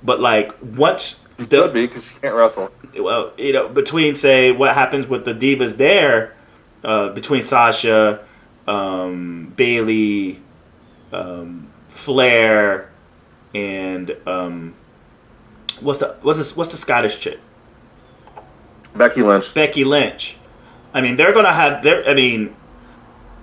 But like once she could be because she can't wrestle. Well, between say what happens with the divas there, between Sasha, Bailey, Flair, and what's the Scottish chick? Becky Lynch. I mean, they're gonna have the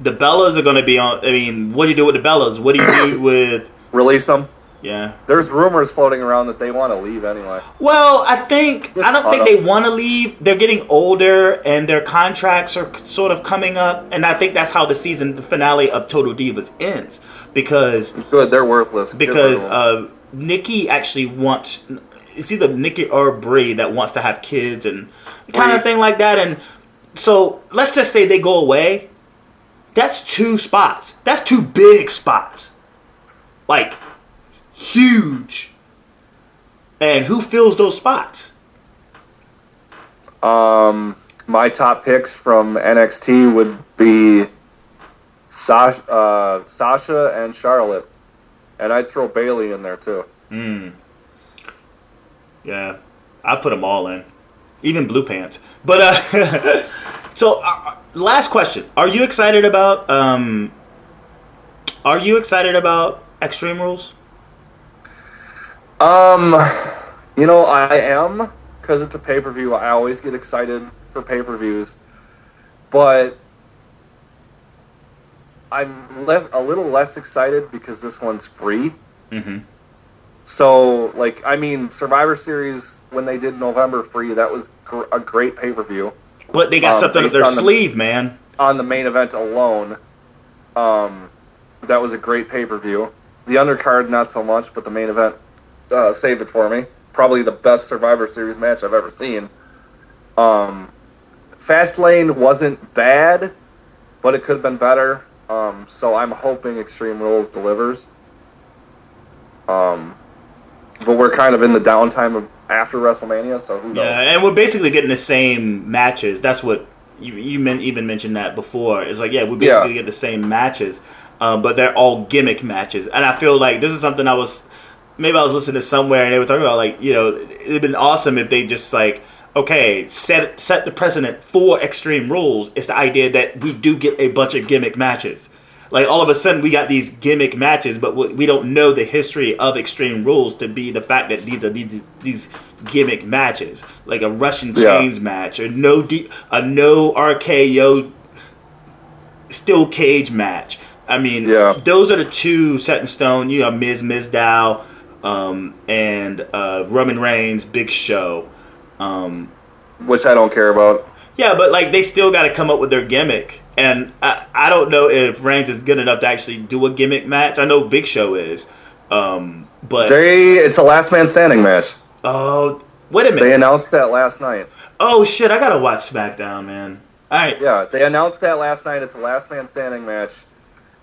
Bellas are gonna be on. I mean, what do you do with the Bellas? What do you do with release them? Yeah. There's rumors floating around that they want to leave anyway. Well, I don't think they want to leave. They're getting older, and their contracts are sort of coming up, and I think that's how the season finale of Total Divas ends. Because good, they're worthless. Because Nikki actually wants. It's either Nikki or Brie that wants to have kids and kind of thing like that. And so let's just say they go away. That's 2 spots. That's 2 big spots. Like, huge. And who fills those spots? My top picks from NXT would be Sasha and Charlotte. And I'd throw Bailey in there too. Yeah, I put them all in, even Blue Pants. But so last question: Are you excited about Extreme Rules? I am, because it's a pay-per-view. I always get excited for pay-per-views, but I'm a little less excited because this one's free. Mm-hmm. So, Survivor Series, when they did November free, that was a great pay-per-view. But they got something up their sleeve, man. On the main event alone, that was a great pay-per-view. The undercard, not so much, but the main event saved it for me. Probably the best Survivor Series match I've ever seen. Fastlane wasn't bad, but it could have been better. So I'm hoping Extreme Rules delivers. But we're kind of in the downtime of after WrestleMania, so who knows? Yeah, and we're basically getting the same matches. That's what you even mentioned that before. It's like, we're basically get the same matches, but they're all gimmick matches. And I feel like this is something I was listening to somewhere, and they were talking about, it'd been awesome if they just set the precedent for Extreme Rules. It's the idea that we do get a bunch of gimmick matches. Like, all of a sudden, we got these gimmick matches, but we don't know the history of Extreme Rules to be the fact that these are these gimmick matches. Like a Russian Chains match, or no RKO steel cage match. I mean, those are the 2 set in stone. Miz Mizdow, and Roman Reigns, Big Show. Which I don't care about. Yeah, but they still got to come up with their gimmick. And I don't know if Reigns is good enough to actually do a gimmick match. I know Big Show is. But it's a last man standing match. Oh, wait a minute. They announced that last night. Oh, shit. I got to watch Smackdown, man. All right. Yeah, they announced that last night. It's a last man standing match.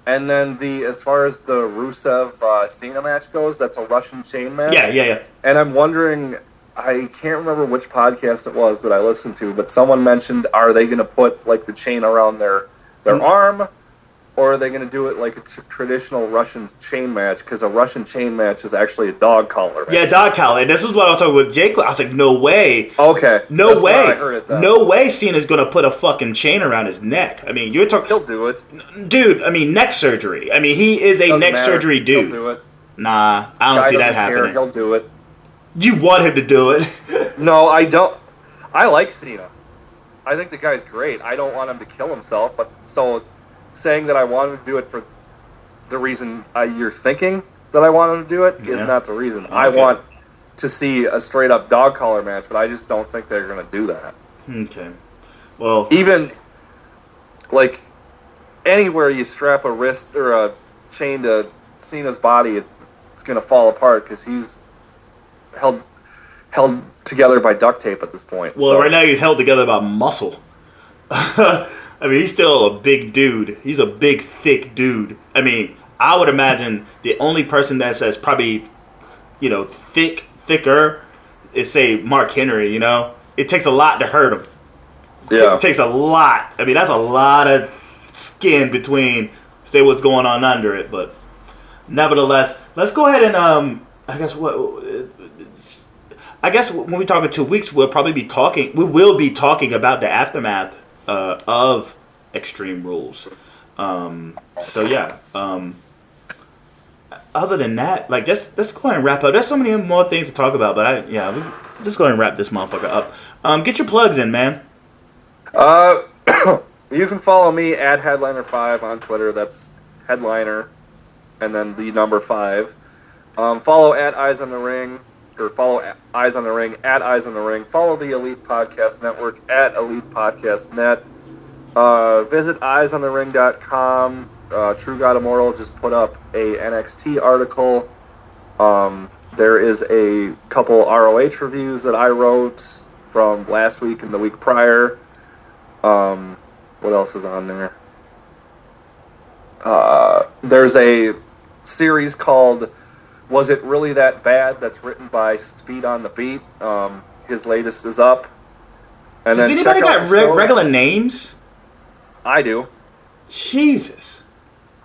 And then as far as the Rusev Cena match goes, that's a Russian chain match. Yeah. And I'm wondering, I can't remember which podcast it was that I listened to, but someone mentioned, are they going to put the chain around their arm, or are they going to do it like a traditional Russian chain match? Because a Russian chain match is actually a dog collar match. Yeah, dog collar. And this is what I was talking with Jake. I was like, no way. Okay. No way. I heard it then. No way Cena's going to put a fucking chain around his neck. I mean, you're talking... He'll do it. Dude, I mean, neck surgery. I mean, he is a neck surgery dude. He'll do it. Nah, I don't see that happening. He'll do it. You want him to do it. No, I don't. I like Cena. I think the guy's great. I don't want him to kill himself, but saying that I want him to do it for the reason you're thinking that that I want them to do it is Yeah. not the reason. Okay. I want to see a straight up dog collar match, but I just don't think they're going to do that. Okay. Well, Even like anywhere you strap a wrist or a chain to Cena's body, it's going to fall apart because he's held together by duct tape at this point. well, so. right now he's held together by muscle. I mean, he's still a big dude. He's a big, thick dude. I mean, I would imagine the only person that's probably, thicker is, say, Mark Henry, It takes a lot to hurt him. Yeah. It takes a lot. I mean, that's a lot of skin between, say, what's going on under it. But nevertheless, let's go ahead and, I guess when we talk in 2 weeks, we will be talking about the aftermath of Extreme Rules. So yeah. Other than that, let's go ahead and wrap up. There's so many more things to talk about, but let's go ahead and wrap this motherfucker up. Get your plugs in, man. You can follow me at Headliner5 on Twitter. That's Headliner, and then the number 5. Follow at Eyes on the Ring. Or follow Eyes on the Ring at Eyes on the Ring. Follow the Elite Podcast Network at Elite Podcast Net. Visit eyesonthering.com. True God Immortal just put up a NXT article. There is a couple ROH reviews that I wrote from last week and the week prior. What else is on there? There's a series called Was It Really That Bad? That's written by Speed on the Beat. His latest is up. And Has then anybody check out got the shows. regular names? I do. Jesus.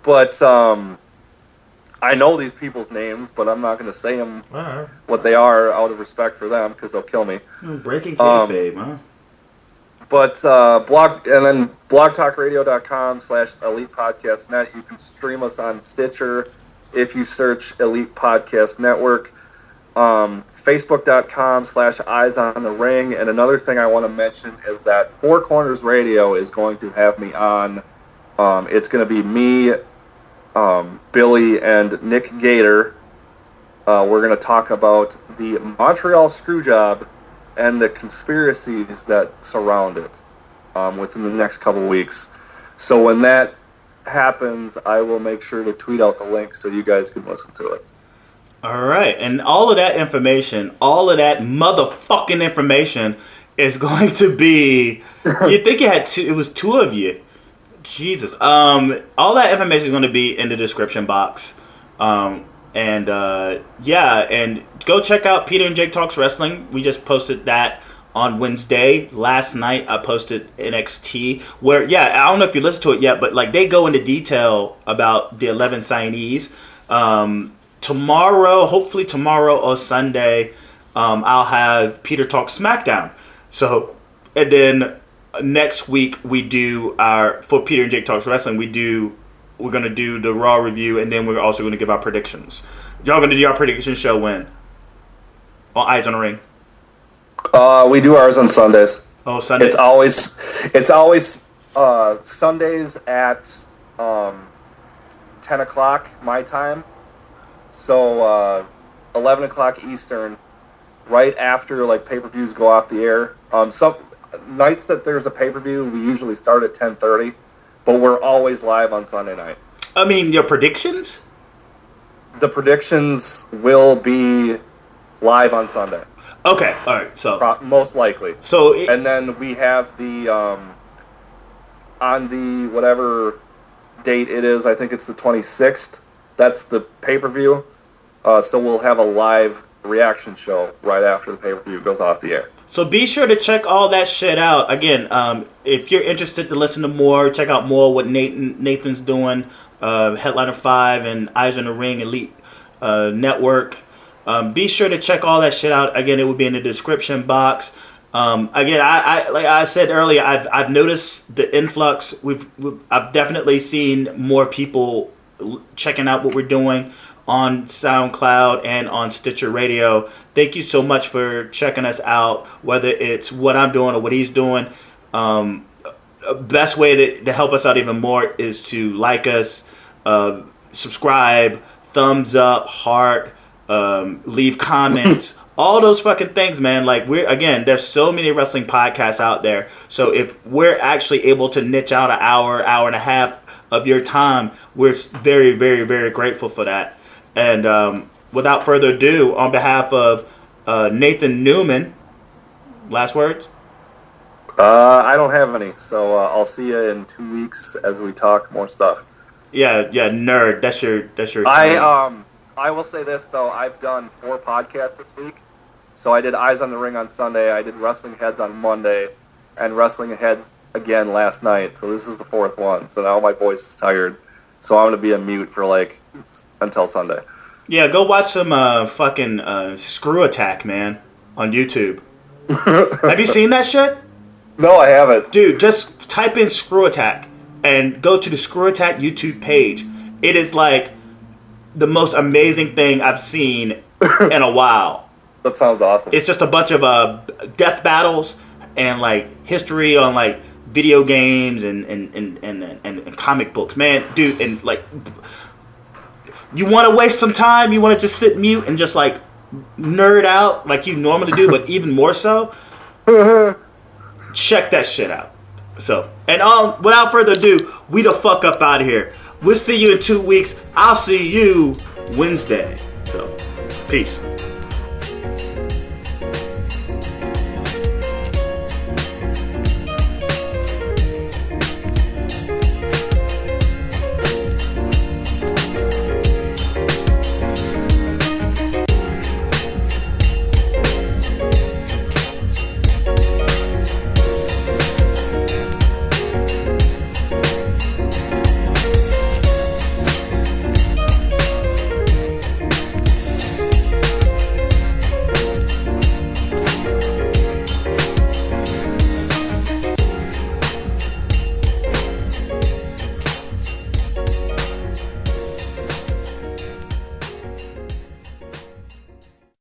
But I know these people's names, but I'm not going to say them what they are out of respect for them because they'll kill me. Breaking kayfabe, huh? But blogtalkradio.com/elitepodcastnet. You can stream us on Stitcher if you search Elite Podcast Network. Facebook.com/Eyes on the Ring. And another thing I want to mention is that Four Corners Radio is going to have me on. It's going to be me, Billy, and Nick Gator. We're going to talk about the Montreal Screwjob and the conspiracies that surround it within the next couple weeks. So when that happens, I will make sure to tweet out the link so you guys can listen to it. All right, and all of that information, all of that motherfucking information is going to be. You think you had two? It was two of you. Jesus. All that information is going to be in the description box. And go check out Peter and Jake Talks Wrestling. We just posted that on Wednesday. Last night I posted NXT, where I don't know if you listened to it yet, but they go into detail about the 11 signees. Hopefully tomorrow or Sunday, I'll have Peter Talks Smackdown. So, and then next week we do for Peter and Jake Talks Wrestling, we're going to do the Raw review, and then we're also going to give our predictions. Y'all going to do our prediction show when? On Eyes on the Ring? We do ours on Sundays. Oh, Sunday. It's always Sundays at 10 o'clock my time. So 11 o'clock Eastern, right after pay-per-views go off the air. Some nights that there's a pay-per-view, we usually start at 10:30, but we're always live on Sunday night. I mean, your predictions? The predictions will be live on Sunday. Okay, all right. So most likely. And then we have the on the whatever date it is. I think it's the 26th. That's the pay-per-view. So we'll have a live reaction show right after the pay-per-view goes off the air. So be sure to check all that shit out. Again, if you're interested to listen to more, check out more what Nathan's doing. Headliner 5 and Eyes on the Ring Elite Network. Be sure to check all that shit out. Again, it will be in the description box. Again, I like I said earlier, I've noticed the influx. I've definitely seen more people checking out what we're doing on SoundCloud and on Stitcher Radio. Thank you so much for checking us out, whether it's what I'm doing or what he's doing. Best way to help us out even more is to like us, subscribe, thumbs up, heart, leave comments, all those fucking things, man. Like, there's so many wrestling podcasts out there. So if we're actually able to niche out an hour and a half of your time, we're very, very, very grateful for that. And without further ado, on behalf of Nathan Neumann, last words? I don't have any, so I'll see you in 2 weeks as we talk more stuff. Yeah, nerd. That's your. I will say this though, I've done 4 podcasts this week. So I did Eyes on the Ring on Sunday, I did Wrestling Heads on Monday, and Wrestling Heads again last night. So this is the 4th one. So now my voice is tired. So I'm gonna be a mute for until Sunday. Yeah, go watch some fucking Screw Attack, man, on YouTube. Have you seen that shit? No, I haven't. Dude, just type in Screw Attack and go to the Screw Attack YouTube page. It is like the most amazing thing I've seen in a while. That sounds awesome. It's just a bunch of death battles and like history on like video games and comic books. Man, dude, and like, you want to waste some time? You want to just sit mute and just like nerd out like you normally do, but even more so? Check that shit out. So, and without further ado, we the fuck up out of here. We'll see you in 2 weeks. I'll see you Wednesday. So, peace.